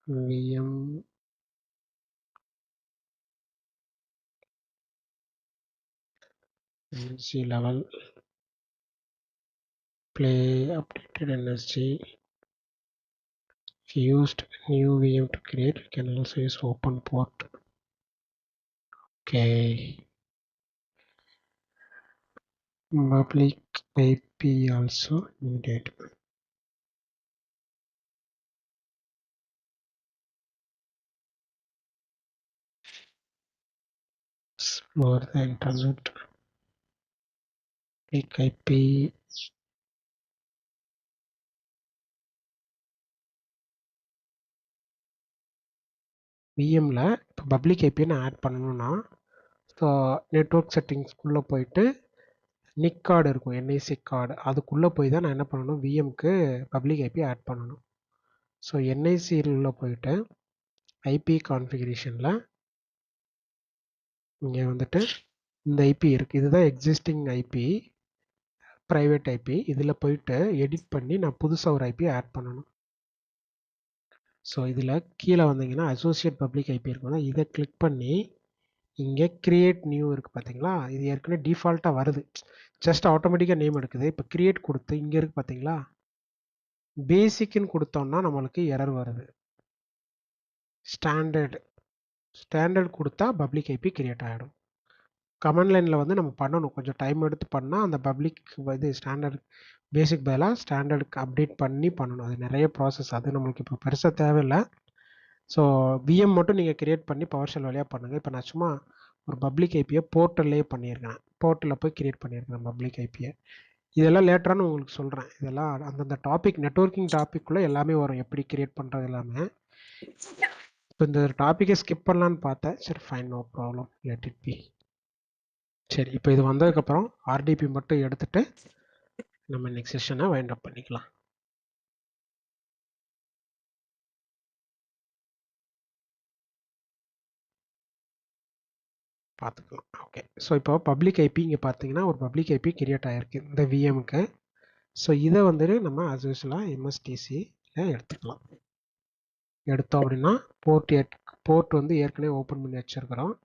VM NSG level, play updated NSG. If you used new VM to create, you can also use open port. Okay, public IP also needed. More the internet, public IP. விஎம்மில் இப்போ public ஐபியை நான் add பண்ணணும்னா, so network செட்டிங்ஸ்குள்ளே போயிட்டு நிக் card இருக்கும், NIC card, அதுக்குள்ளே போய் தான் நான் என்ன பண்ணணும், விஎம்க்கு பப்ளிக் ஐபி ஆட் பண்ணணும். ஸோ என்ஐசியில் போயிட்டு ஐபி கான்ஃபிகரேஷனில் இங்கே வந்துட்டு இந்த ஐபி இருக்குது, இதுதான் எக்ஸிஸ்டிங் ஐபி, ப்ரைவேட் ஐபி. இதில் போயிட்டு எடிட் பண்ணி நான் புதுசாக ஒரு ஐபி ஆட் பண்ணணும். ஸோ இதில் கீழே வந்தீங்கன்னா அசோசியேட் பப்ளிக் ஐபி இருக்குன்னா இதை கிளிக் பண்ணி இங்கே கிரியேட் நியூ இருக்குது பார்த்தீங்களா, இது ஏற்கனவே டிஃபால்ட்டாக வருது, ஜஸ்ட் ஆட்டோமேட்டிக்காக நேம் எடுக்குது. இப்போ கிரியேட் கொடுத்து இங்கே இருக்குது பார்த்தீங்களா, பேசிக்னு கொடுத்தோம்னா நம்மளுக்கு எரர் வருது. ஸ்டாண்டர்ட் கொடுத்தா பப்ளிக் ஐபி கிரியேட் ஆகிடும். கமெண்ட் லைனில் வந்து நம்ம பண்ணணும், கொஞ்சம் டைம் எடுத்து பண்ணால் அந்த பப்ளிக் இது ஸ்டாண்டர்ட் பேசிக் பதிலாக ஸ்டாண்டர்டுக்கு அப்டேட் பண்ணி பண்ணணும். அது நிறைய ப்ராசஸ், அது நம்மளுக்கு இப்போ பெருசாக தேவையில்லை. ஸோ விஎம் மட்டும் நீங்கள் கிரியேட் பண்ணி பவர் ஷெல் வழியாக பண்ணுங்கள். இப்போ நான் சும்மா ஒரு பப்ளிக் ஐபியை போர்ட்டல்லே பண்ணியிருக்கேன், போர்ட்டலில் போய் கிரியேட் பண்ணியிருக்கேன் பப்ளிக் ஐபியை. இதெல்லாம் லேட்டரானு உங்களுக்கு சொல்கிறேன். இதெல்லாம் அந்தந்த டாபிக், நெட்வொர்க்கிங் டாப்பிக்குள்ளே எல்லாமே வரும், எப்படி கிரியேட் பண்ணுறது எல்லாமே. இப்போ இந்த டாப்பிக்கை ஸ்கிப் பண்ணலான்னு பார்த்தேன். சரி fine, no problem, let it be. சரி, இப்போ இது வந்ததுக்கப்புறம் ஆர்டிபி மட்டும் எடுத்துகிட்டு நம்ம நெக்ஸ்ட் செஷனை வைண்ட் அப் பண்ணிக்கலாம். பார்த்துக்கலாம். ஓகே, ஸோ இப்போ பப்ளிக் ஐபி இங்கே பார்த்தீங்கன்னா ஒரு பப்ளிக் ஐபி கிரியேட் ஆகிருக்கு இந்த விஎம்க்கு. ஸோ இதை வந்துட்டு நம்ம ஆஸ் யூஸ்வலாக எம்எஸ்டிசியில் எடுத்துக்கலாம். எடுத்தோம் அப்படின்னா போர்ட் வந்து ஏற்கனவே ஓப்பன் பண்ணி வச்சுருக்கிறோம்.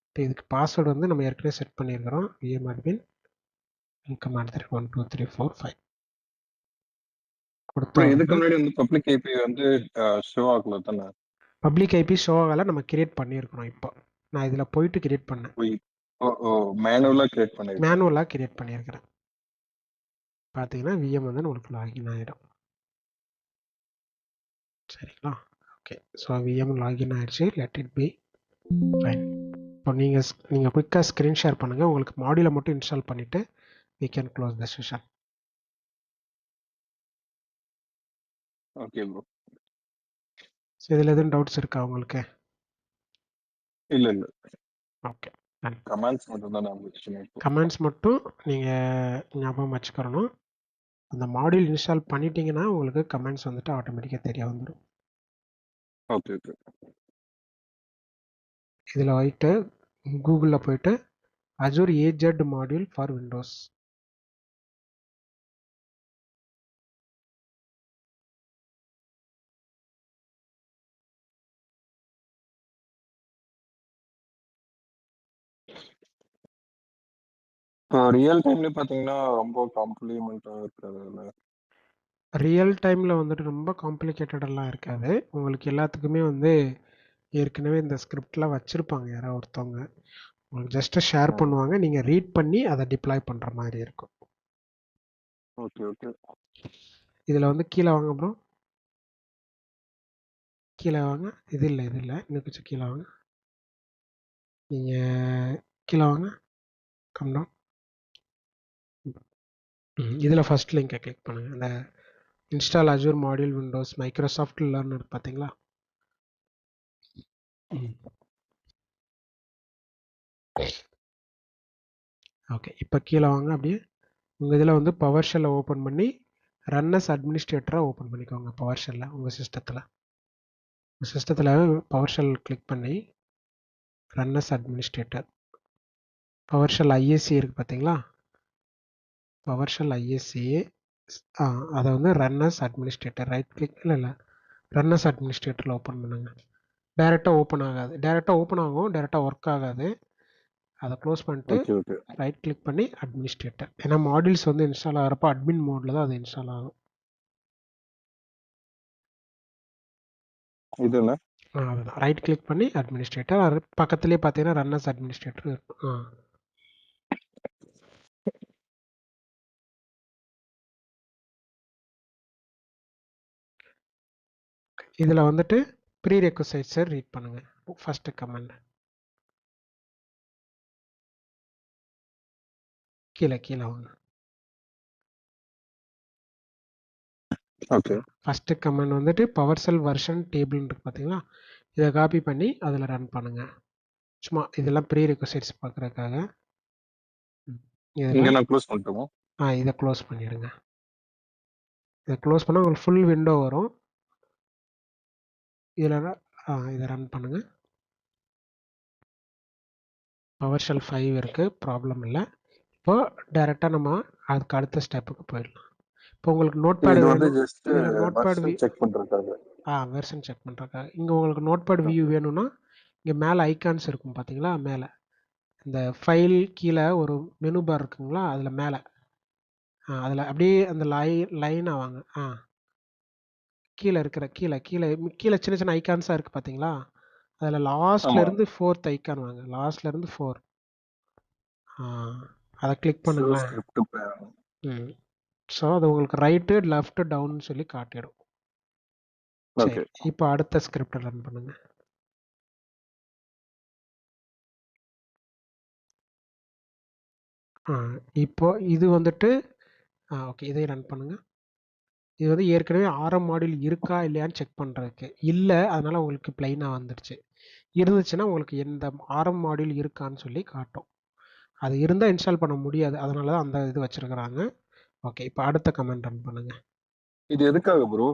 இப்போ இதுக்கு பாஸ்வேர்டு வந்து நம்ம ஏற்கனவே செட் பண்ணியிருக்கிறோம், விஎம் அட்மின் கமாண்ட் 1 2 3 4 5 கொடுத்தோம். இதுக்கு முன்னாடி வந்து பப்ளிக் ஐபி வந்து ஷோ ஆகல தானே? பப்ளிக் ஐபி ஷோ ஆகலை, நம்ம கிரியேட் பண்ணியிருக்கிறோம். இப்போ நான் இதில் போயிட்டு கிரியேட் பண்ணேன், மேனுவலாக கிரியேட் பண்ணியிருக்கிறேன். பார்த்தீங்கன்னா விஎம் வந்து நம்மளுக்கு லாகின் ஆகிடும். சரிங்களா? ஓகே, ஸோ விஎம் லாகின் ஆகிடுச்சு, லெட் இட் பி ஃபைன். இப்போ நீங்கள் குயிக்காக ஸ்க்ரீன் ஷேர் பண்ணுங்கள், உங்களுக்கு மாடியூலை மட்டும் இன்ஸ்டால் பண்ணிவிட்டு we can close the session. Okay bro. So இதில் எதுவும் டவுட்ஸ் இருக்கா உங்களுக்கு? இல்ல இல்ல. ஓகே. கமாண்ட்ஸ் மட்டும் தான் நான் வச்சுக்கணும் இப்போ. கமெண்ட்ஸ் மட்டும் நீங்கள் ஞாபகம் வச்சுக்கிறணும். அந்த மாடியூல் இன்ஸ்டால் பண்ணிட்டீங்கன்னா உங்களுக்கு கமெண்ட்ஸ் வந்துட்டு ஆட்டோமேட்டிக்காக தெரிய வந்துடும். Okay okay. இதில் போயிட்டு கூகுளில் போயிட்டு Azure AZ module for Windows இப்போ ரியல் டைம்ல பாத்தீங்கன்னா ரொம்ப காம்ப்ளிமெண்டா இருக்கிறதுல ரியல் டைமில் வந்துட்டு ரொம்ப காம்ப்ளிகேட்டடெல்லாம் இருக்காது. உங்களுக்கு எல்லாத்துக்குமே வந்து ஏற்கனவே இந்த ஸ்கிரிப்ட்லாம் வச்சுருப்பாங்க யாராவது ஒருத்தவங்க. உங்களுக்கு ஜஸ்ட்டு ஷேர் பண்ணுவாங்க. நீங்கள் ரீட் பண்ணி அதை டிப்ளாய் பண்ணுற மாதிரி இருக்கும். Okay okay. இதில் வந்து கீழே வாங்க ப்ரோ, கீழே வாங்க. இது இல்லை இன்னும் கொஞ்சம் கீழே வாங்க. நீங்கள் கீழே வாங்க, கம்டவுன். இதில் ஃபர்ஸ்ட் லிங்கை கிளிக் பண்ணுங்கள். அந்த install Azure module Windows Microsoft learner பார்த்தீங்களா? ஓகே. இப்போ கீழே வாங்க. அப்படியே உங்கள் இதில் வந்து பவர் ஷெல்லை ஓப்பன் பண்ணி ரன்னஸ் அட்மினிஸ்ட்ரேட்டராக ஓப்பன் பண்ணிக்கோங்க. பவர் ஷெல்லை உங்கள் சிஸ்டத்தில் பவர் ஷெல் கிளிக் பண்ணி run as administrator, power shell ISC இருக்குது பார்த்தீங்களா? பவர் ஷெல் ஐஎஸ்சி அதை வந்து ரன்னஸ் அட்மினிஸ்ட்ரேட்டர் ரைட் கிளிக் இல்லை ரன்னஸ் அட்மினிஸ்ட்ரேட்டரில் ஓப்பன் பண்ணுங்கள். டைரெக்டாக ஓப்பன் ஆகாது. டைரெக்டாக ஓப்பன் ஆகும், டைரெக்டாக ஒர்க் ஆகாது. அதை க்ளோஸ் பண்ணிட்டு ஓகே ஓகே. ரைட் கிளிக் பண்ணி அட்மினிஸ்ட்ரேட்டர். ஏன்னா மாடியூல்ஸ் வந்து இன்ஸ்டால் ஆகிறப்போ அட்மின் மோடில் தான் அது இன்ஸ்டால் ஆகும். இதுல அதுதான் ரைட் கிளிக் பண்ணி அட்மினிஸ்ட்ரேட்டர். அது பக்கத்துலேயே பார்த்தீங்கன்னா ரன்னஸ் அட்மினிஸ்ட்ரேட்டர் இருக்கும். இதில் வந்துட்டு ப்ரீ ரெக்வசைட்ஸை ரீட் பண்ணுங்கள். ஃபஸ்ட்டு கமெண்ட் கீழே வாங்க. ஓகே. ஃபஸ்ட்டு கமெண்ட் வந்துட்டு பவர் ஷெல் வெர்ஷன் டேபிள் இருக்கு பார்த்தீங்களா? இதை காப்பி பண்ணி அதில் ரன் பண்ணுங்கள். சும்மா இதெல்லாம் ப்ரீ ரெக்வசைட்ஸ் பார்க்குறதுக்காக. இங்க நான் க்ளோஸ் பண்ணிட்டோமா? இதை க்ளோஸ் பண்ணிடுங்க. இதை க்ளோஸ் பண்ணால் உங்களுக்கு ஃபுல் விண்டோ வரும். இதில் இதை ரன் பண்ணுங்கள். பவர் ஷெல் 5 இருக்குது, ப்ராப்ளம் இல்லை. இப்போ டைரெக்டாக நம்ம அதுக்கு அடுத்த ஸ்டெப்புக்கு போயிடலாம். இப்போ உங்களுக்கு நோட்பேட் இது வந்து வேணும். ஜஸ்ட் இதில் நோட்பேட் வெர்ஷன் செக் பண்றதுக்காக. வெர்ஷன் செக் பண்ணுறதுக்காக. இங்கே உங்களுக்கு நோட்பேட் வியூ வேணும்னா இங்கே மேலே ஐகான்ஸ் இருக்கும் பார்த்தீங்களா? மேலே இந்த ஃபைல் கீழே ஒரு மெனு பார் இருக்குங்களா? அதில் மேலே அதில் அப்படியே அந்த லைனாக வாங்க. கீழே இருக்கிற கீழே சின்ன சின்ன ஐகான்ஸாக இருக்குது பார்த்தீங்களா? அதில் லாஸ்ட்லேருந்து 4th ஐக்கான் வாங்க. லாஸ்ட்லேருந்து 4. அதை கிளிக் பண்ணுங்களேன். ஸ்கிரிப்ட் ஸோ அது உங்களுக்கு ரைட்டு லெஃப்ட் டவுன்னு சொல்லி காட்டிடும். சரி, இப்போ அடுத்த ஸ்கிரிப்டை ரன் பண்ணுங்க. இப்போ இது வந்துட்டு ஓகே, இதை ரன் பண்ணுங்க. இது வந்து ஏற்கனவே ஆரம் மாடியூல் இருக்கா இல்லையான்னு செக் பண்ணுறதுக்கு. இல்லை, அதனால் உங்களுக்கு பிளைனாக வந்துடுச்சு. இருந்துச்சுன்னா உங்களுக்கு எந்த ஆரம் மாடியூல் இருக்கான்னு சொல்லி காட்டும். அது இருந்தால் இன்ஸ்டால் பண்ண முடியாது, அதனால தான் அந்த இது வச்சுருக்குறாங்க. ஓகே, இப்போ அடுத்த கமெண்ட் ரன் பண்ணுங்க. இது எதுக்காக ப்ரோ?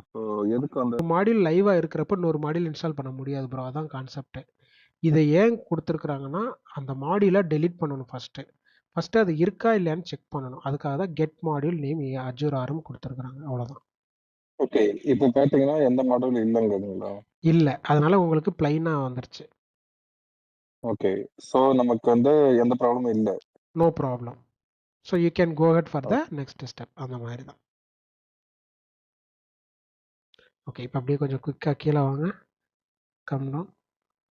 எதுக்கு அந்த மாடியூல் லைவாக இருக்கிறப்ப இன்னொரு மாடியூல் இன்ஸ்டால் பண்ண முடியாது ப்ரோ. அதான் கான்செப்ட். இதை ஏன் கொடுத்துருக்குறாங்கன்னா அந்த மாடியூலை டெலீட் பண்ணணும். ஃபஸ்ட்டு அது இருக்கா இல்லையான்னு செக் பண்ணணும். அதுக்காக தான் கெட் மாடியூல் நேம் அஜூர் ஆரம் கொடுத்துருக்குறாங்க. அவ்வளோதான். ஓகே. இப்போ பார்த்தீங்கன்னா எந்த மாடல் இல்லைங்கிறதுங்களா? இல்லை, அதனால உங்களுக்கு பிளைனாக வந்துருச்சு. ஓகே. ஸோ நமக்கு வந்து எந்த ப்ராப்ளமும் இல்லை. No problem. So you can go ahead for the next step. அந்த மாதிரி தான். ஓகே, இப்போ அப்படியே கொஞ்சம் குயிக்காக கீழே வாங்க. கம்டவுன்.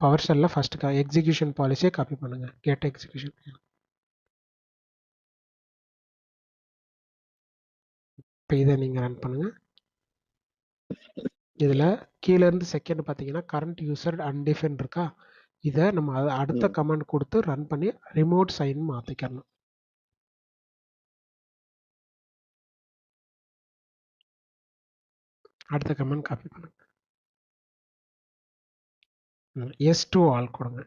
பவர் ஷெல்லில் ஃபஸ்ட்டு எக்ஸிக்யூஷன் பாலிசியை காப்பி பண்ணுங்கள். Get execution. இப்போ இதை நீங்கள் ரன் பண்ணுங்கள். இதில் கீழேருந்து செகண்ட் பார்த்தீங்கன்னா கரண்ட் யூசர் அன்டிஃபைன் இருக்கா? இதை நம்ம அடுத்த கமெண்ட் கொடுத்து ரன் பண்ணி ரிமோட் சைன் மாற்றிக்கணும். அடுத்த கமெண்ட் காப்பி பண்ணுங்க. எஸ் டு ஆல் கொடுங்க.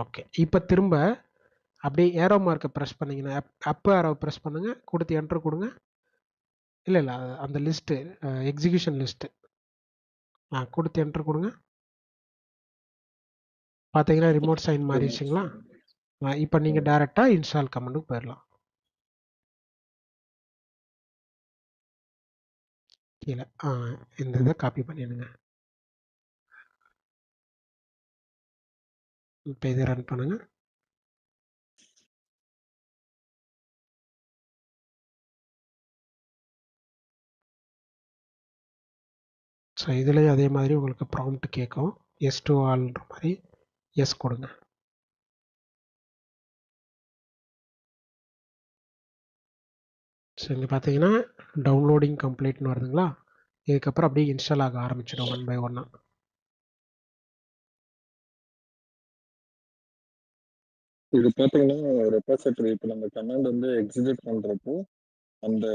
ஓகே, இப்போ திரும்ப அப்படியே ஏரோ மார்க்கை ப்ரெஸ் பண்ணிங்கன்னா அப் ஏரோ ப்ரெஸ் பண்ணுங்கள், கொடுத்து என்ட்ரு கொடுங்க. இல்லை இல்லை, அந்த லிஸ்ட்டு எக்ஸிக்யூஷன் லிஸ்ட்டு கொடுத்து என்ட்ரு கொடுங்க. பார்த்தீங்கன்னா ரிமோட் சைன் மாறிடுச்சிங்களா? இப்போ நீங்கள் டேரெக்டாக இன்ஸ்டால் கமெண்ட்டுக்கு போயிடலாம். கீழே இந்த இதை காப்பி பண்ணிடுங்க. இப்போ இதை ரன் பண்ணுங்க. ஸோ இதுலேயும் அதே மாதிரி உங்களுக்கு ப்ராம்ப்ட் கேட்கும். எஸ் டு ஆல்ன்ற மாதிரி எஸ் கொடுங்க. ஸோ இங்கே பார்த்தீங்கன்னா டவுன்லோடிங் கம்ப்ளீட்னு வருதுங்களா? இதுக்கப்புறம் அப்படியே இன்ஸ்டால் ஆக ஆரம்பிச்சிடும் ஒன் பை ஒன்னாக. இது பார்த்தீங்கன்னா ரெபாசிட்டரி இப்போ நம்ம கமாண்ட் வந்து எக்ஸிக்யூட் பண்றப்போ அந்த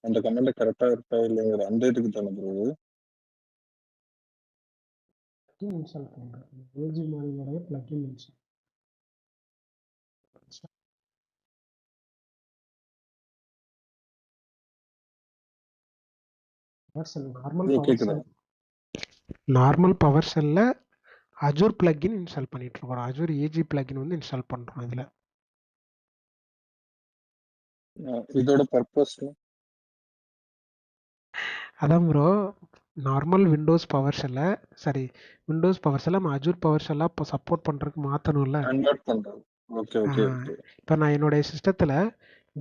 அந்த கமாண்ட் கரெக்டா இருக்கா இல்லைங்கிற அந்த இதுக்கு தானே போகுது. இன்ஸ்டால் பண்ணுறேன். ஏஜி மானியோடைய பிளக்இன் இன்ஸ்டால். நார்மல் பவர் செல்ல அஜூர் பிளக்இன் இன்ஸ்டால் பண்ணிட்டு இருக்கோம். அஜூர் ஏஜி பிளக்இன் வந்து இன்ஸ்டால் பண்றோம். இதுல இதோட பர்பஸ் அதான் ப்ரோ, நார்மல் விண்டோஸ் பவர் செல்ல விண்டோஸ் பவர் செல்ல நம்ம அஜூர் பவர் செல்லா இப்போ சப்போர்ட் பண்றதுக்கு மாத்தணும்ல. கன்வெர்ட் பண்றது. Okay okay okay. இப்போ நான் என்னுடைய சிஸ்டத்துல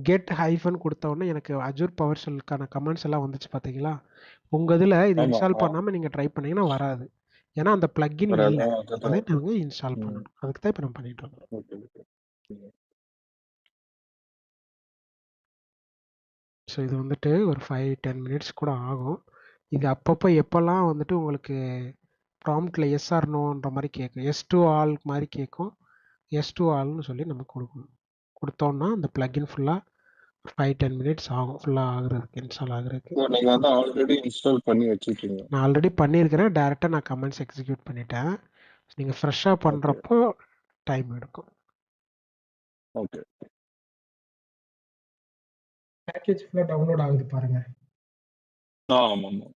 கெட் ஹைஃபன் கொடுத்த உடனே எனக்கு அஜூர் பவர் செல்லுக்கான கமெண்ட்ஸ் எல்லாம் வந்துச்சு பார்த்தீங்களா? உங்க இதில் இது இன்ஸ்டால் பண்ணாமல் நீங்கள் ட்ரை பண்ணீங்கன்னா வராது. ஏன்னா அந்த பிளக்இன் இல்லை, அதை நாங்கள் இன்ஸ்டால் பண்ணணும். அதுக்கு தான் இப்போ நம்ம பண்ணிட்டு இருக்கோம். ஸோ இது வந்துட்டு ஒரு 5-10 மினிட்ஸ் கூட ஆகும். இது அப்பப்போ எப்போல்லாம் வந்துட்டு உங்களுக்கு ப்ராம்ப்டில் எஸ் ஆர் நோன்ற மாதிரி கேட்கும், எஸ் டு ஆல் மாதிரி கேட்கும். எஸ் டு ஆல்னு சொல்லி நம்ம கொடுக்கணும். கொடுத்தோன்னா அந்த பிளக்இன் ஃபுல்லாக 5-10 மினிட்ஸ் ஆகும் ஃபுல்லாக ஆகுறதுக்கு, இன்ஸ்டால் ஆகுறதுக்கு. நீங்கள் வந்து ஆல்ரெடி இன்ஸ்டால் பண்ணி வச்சுருக்கீங்க? நான் ஆல்ரெடி பண்ணியிருக்கிறேன். டேரெக்டாக நான் கமெண்ட்ஸ் எக்ஸிக்யூட் பண்ணிட்டேன். நீங்கள் ஃப்ரெஷ்ஷாக பண்ணுறப்போ டைம் எடுக்கும். ஓகே. பேக்கேஜ் ஃபுல்லாக டவுன்லோட் ஆகுது பாருங்க. ஆமாம் ஆமாம்.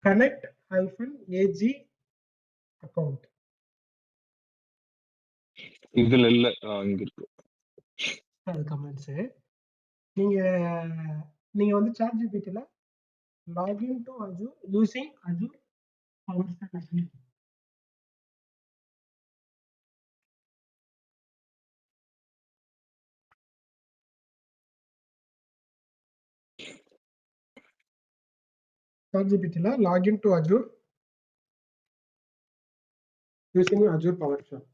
கனெக்ட் -AG அக்கௌண்ட் இதுல இல்ல, இங்க இருக்கு. அது கமெண்ட்ஸு. நீங்க வந்து சாட் ஜிபிடில login to Azure using Azure power shell. Chat ஜிபிடில login to Azure using Azure power shell.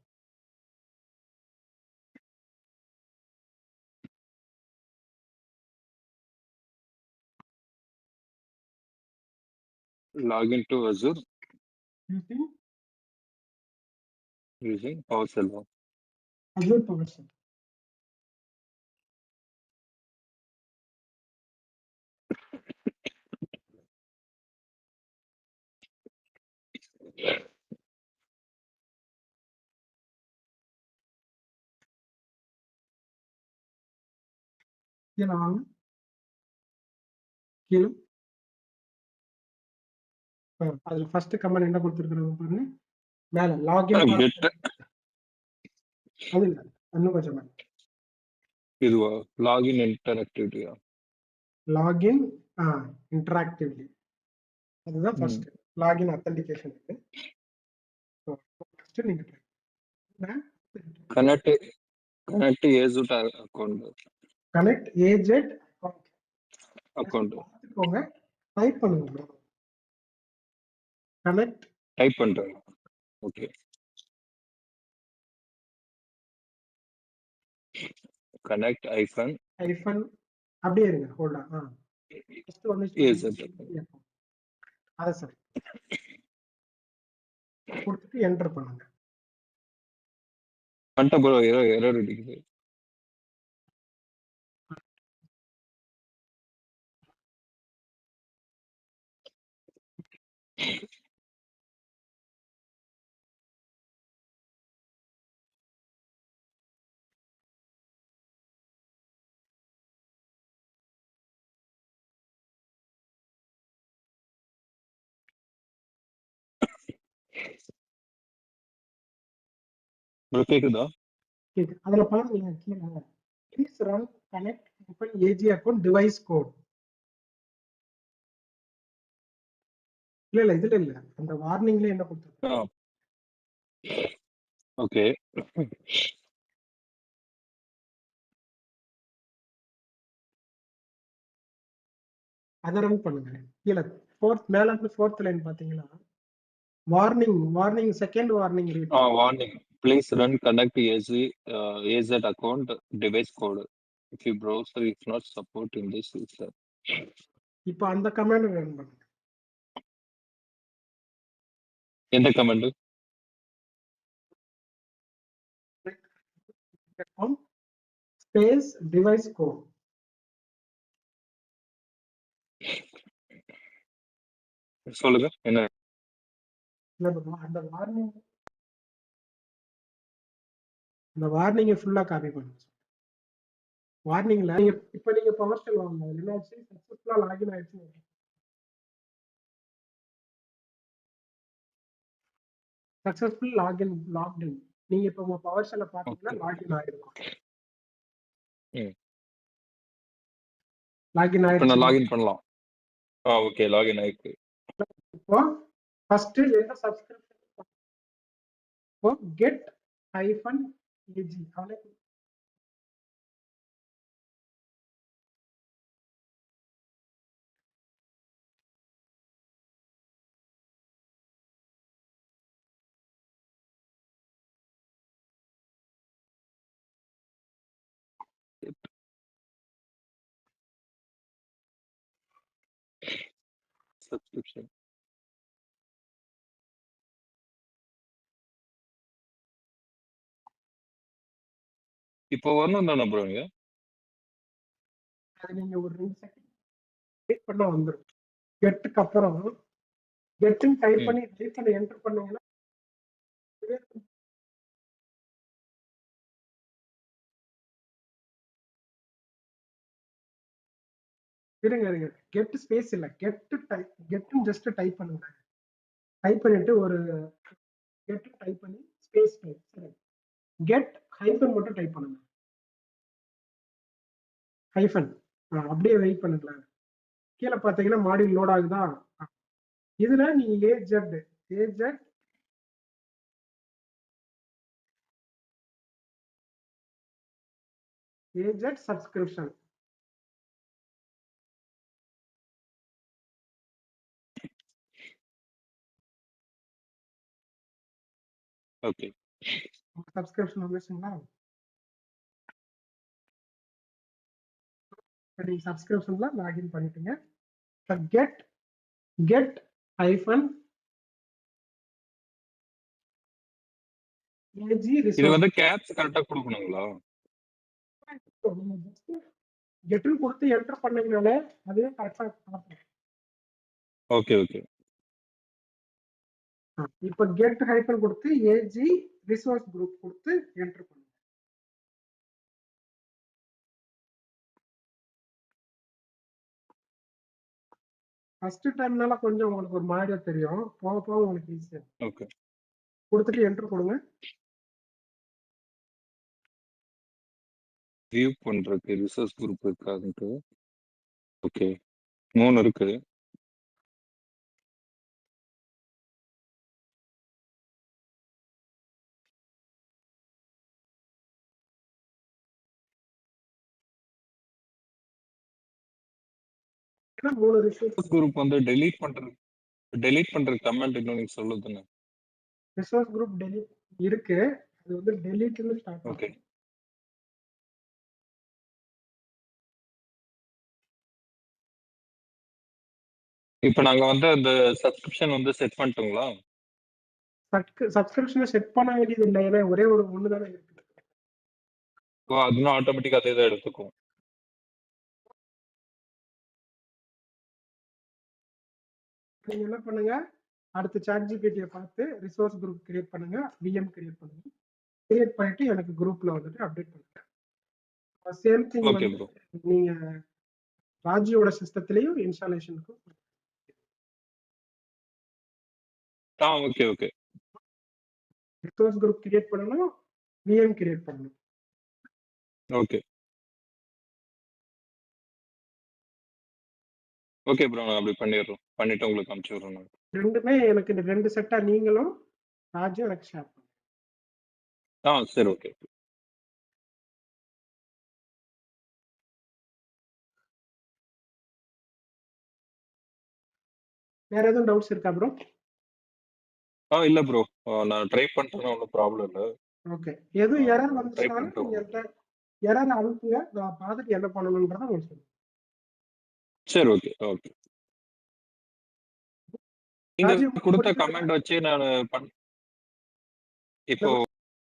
Login to Azure using PowerShell. Azure PowerShell. கீழே அதுல ஃபர்ஸ்ட் கமெண்ட் என்ன கொடுத்திருக்காங்க பாருங்க, மேல லாகின். அது இல்ல, இன்னும் கொஞ்சம் மேல இதுவா லாகின் இன்டராக்டிவிட்டியா? லாகின் இன்டராக்டிவ்லி, அதுதான் ஃபர்ஸ்ட். லாகின் அத்தென்டிகேஷன் இருக்கு. ஃபர்ஸ்ட் நீங்க கனெக்ட் ஏஜெட் அக்கவுண்ட். கனெக்ட் ஏஜெட் அக்கவுண்ட் பார்த்துக்கோங்க. டைப் பண்ணுங்க. கனெக்ட் டைப் பண்றேன். ஓகே. கனெக்ட் ஐஃபன் அப்படியே இருங்க, ஹோல்ட் ஆன். ஃபர்ஸ்ட் ஒன்னு ஏஜெட் அத சரி கொடுத்துட்டு என்டர் பண்ணுங்க. பண்ணிட்டேன் ப்ரோ, எரர் அடிக்குது. ப்ரோ கேக்குதா? கேக்குது. அதுல பாருங்க கீழே please run connect open AG account device code. இல்ல இதுல இல்ல, அந்த வார்னிங்ல என்ன கொடுத்துருக்கு? ஓகே. அதை ரன் பண்ணுங்க. கீழே மேல இருந்து 4th லைன் பாத்தீங்கன்னா warning second warning read. Warning, please run connect AZ account device code if your browser is not supporting this user. இப்போ அந்த கமாண்ட் ரன் பண்ணுங்க. எந்த கமாண்ட்? Space device code. சொல்லுங்க என்ன? அந்த வார்னிங்கை ஃபுல்லா காப்பி பண்ணுங்க. வார்னிங்ல இப்ப நீங்க பவர் ஷெல் வாங்க என்னாச்சு, சக்சஸ்ஃபுல்லா லாகின் ஆயிடுச்சு. சக்சஸ்ஃபுல் லாகின் நீங்க இப்ப உங்க பவர் ஷெல்ல பாத்தீங்கன்னா லாகின் ஆயிருக்கும். லாகின் இப்ப நான் ஆயிடுச்சு. லாகின் பண்ணலாம். ஓகே, லாகின் ஆயிருக்கு. இப்போ ஃபர்ஸ்ட் என்ன சப்ஸ்கிரிப்ஷன் கெட் ஹைபன் ஏஜி அவளே சப்ஸ்கிரிப்ஷன் இப்போ வரணும் தானே ப்ரோ? அது நீங்க ஒரு 2 செகண்ட் வெயிட் பண்ணா வந்துடும். கெட்டுக்கு அப்புறம் கெட்னு டைப் பண்ணி என்டர் பண்ணீங்கன்னா இருங்க கெட் ஸ்பேஸ் இல்ல, கெட்னு ஜஸ்ட் டைப் பண்ணுங்க. டைப் பண்ணிட்டு ஒரு கெட் டைப் பண்ணி ஸ்பேஸ் கெட் ஹைபன் மட்டும் டைப் பண்ணுங்க. ஹைபன் அப்படியே வெயிட் பண்ணுங்களேன். கீழே பாத்தீங்கன்னா மாடியூல் லோட் ஆகுதா? இதுல நீங்க ஏஜெட் சப்ஸ்கிரிப்ஷன் ஓகே, சப்ஸ்கிரிப்ஷன் வந்துச்சுங்களா? நீங்க சப்ஸ்கிரிப்ஷன்ல லாகின் பண்ணிட்டீங்க. கெட் ஹைபன் ஏஜி இது ரிசோர்ஸ். வந்து கேப்ஸ் கரெக்டா கொடுக்கணுங்களா? கெட்னு கொடுத்து என்டர் பண்ணீங்கனாலே அதுவே கரெக்டா பார்ப்போம். Okay okay. இப்போ கெட் ஹைபன் கொடுத்து ஏஜி ரிசோர்ஸ் குரூப் கொடுத்து என்டர் பண்ணுங்க. ஃபர்ஸ்ட் டைம்னால கொஞ்சம் உங்களுக்கு ஒரு மாதிரியா தெரியும், போக போக உங்களுக்கு ஈஸியா. ஓகே, கொடுத்துட்டு என்டர் கொடுங்க. வியூ பண்றதுக்கு ரிசோர்ஸ் குரூப் இருக்காதுன்ட்டு. ஓகே, 3 இருக்கு. ஏன்னா 3 ரிசோர்ஸ் குரூப் வந்து டெலீட் பண்ற கமெண்ட் இன்னும் நீங்க சொல்லுதுன்னு. ரிசோர்ஸ் குரூப் டெலீட் இருக்கு. அது வந்து டெலீட்னு ஸ்டார்ட் ஓகே, ஆகும். இப்ப நாங்க வந்து அந்த சப்ஸ்கிரிப்ஷன் வந்து செட் பண்ணிட்டோங்களா? சப்ஸ்கிரிப்ஷனை செட் பண்ண வேண்டியது இல்லை, ஏன்னா ஒரே ஒரு ஒன்று தானே இருக்குது. ஓ, அதுனா ஆட்டோமேட்டிக்கா அதே தான் எடுத்துக்கும். நீங்க என்ன பண்ணுங்க, அடுத்து சாட் ஜிபிடியை பார்த்து ரிசோர்ஸ் குரூப் கிரியேட் பண்ணுங்க, விஎம் கிரியேட் பண்ணுங்க. கிரியேட் பண்ணிட்டு எனக்கு குரூப்ல வந்துட்டு அப்டேட் பண்ணுங்க. சேம் திங் ஓகே வந்து ப்ரோ. நீங்க ராஜியோட சிஸ்டத்திலையும் இன்ஸ்டாலேஷனுக்கு okay okay. Resource group create பண்ணணும், விஎம் கிரியேட் பண்ணணும். ஓகே ஓகே ப்ரோ, நான் அப்படி பண்ணிடுறோம். பண்ணிட்டு உங்களுக்கு அனுப்பிச்சு விடுறோம் நான். ரெண்டுமே எனக்கு இந்த 2 செட்டா நீங்களும் ராஜும் எனக்கு ஷேர் பண்ணுங்க. சரி ஓகே. வேற எதுவும் டவுட்ஸ் இருக்கா ப்ரோ? இல்ல ப்ரோ, நான் ட்ரை பண்றேன்னா ஒன்றும் ப்ராப்ளம் இல்லை. ஓகே, எதுவும் எரர் ட்ரை வந்துச்சுனாலும் பண்ணிட்டு நீங்க எரர் அனுப்புங்க, நான் பார்த்துட்டு என்ன பண்ணணும்ன்றத உங்களுக்கு சொல்லுங்க. சரி ஓகே ஓகே. நீங்க ராஜு கொடுத்த புரியுதா? கமெண்ட் வச்சு நான் இப்போ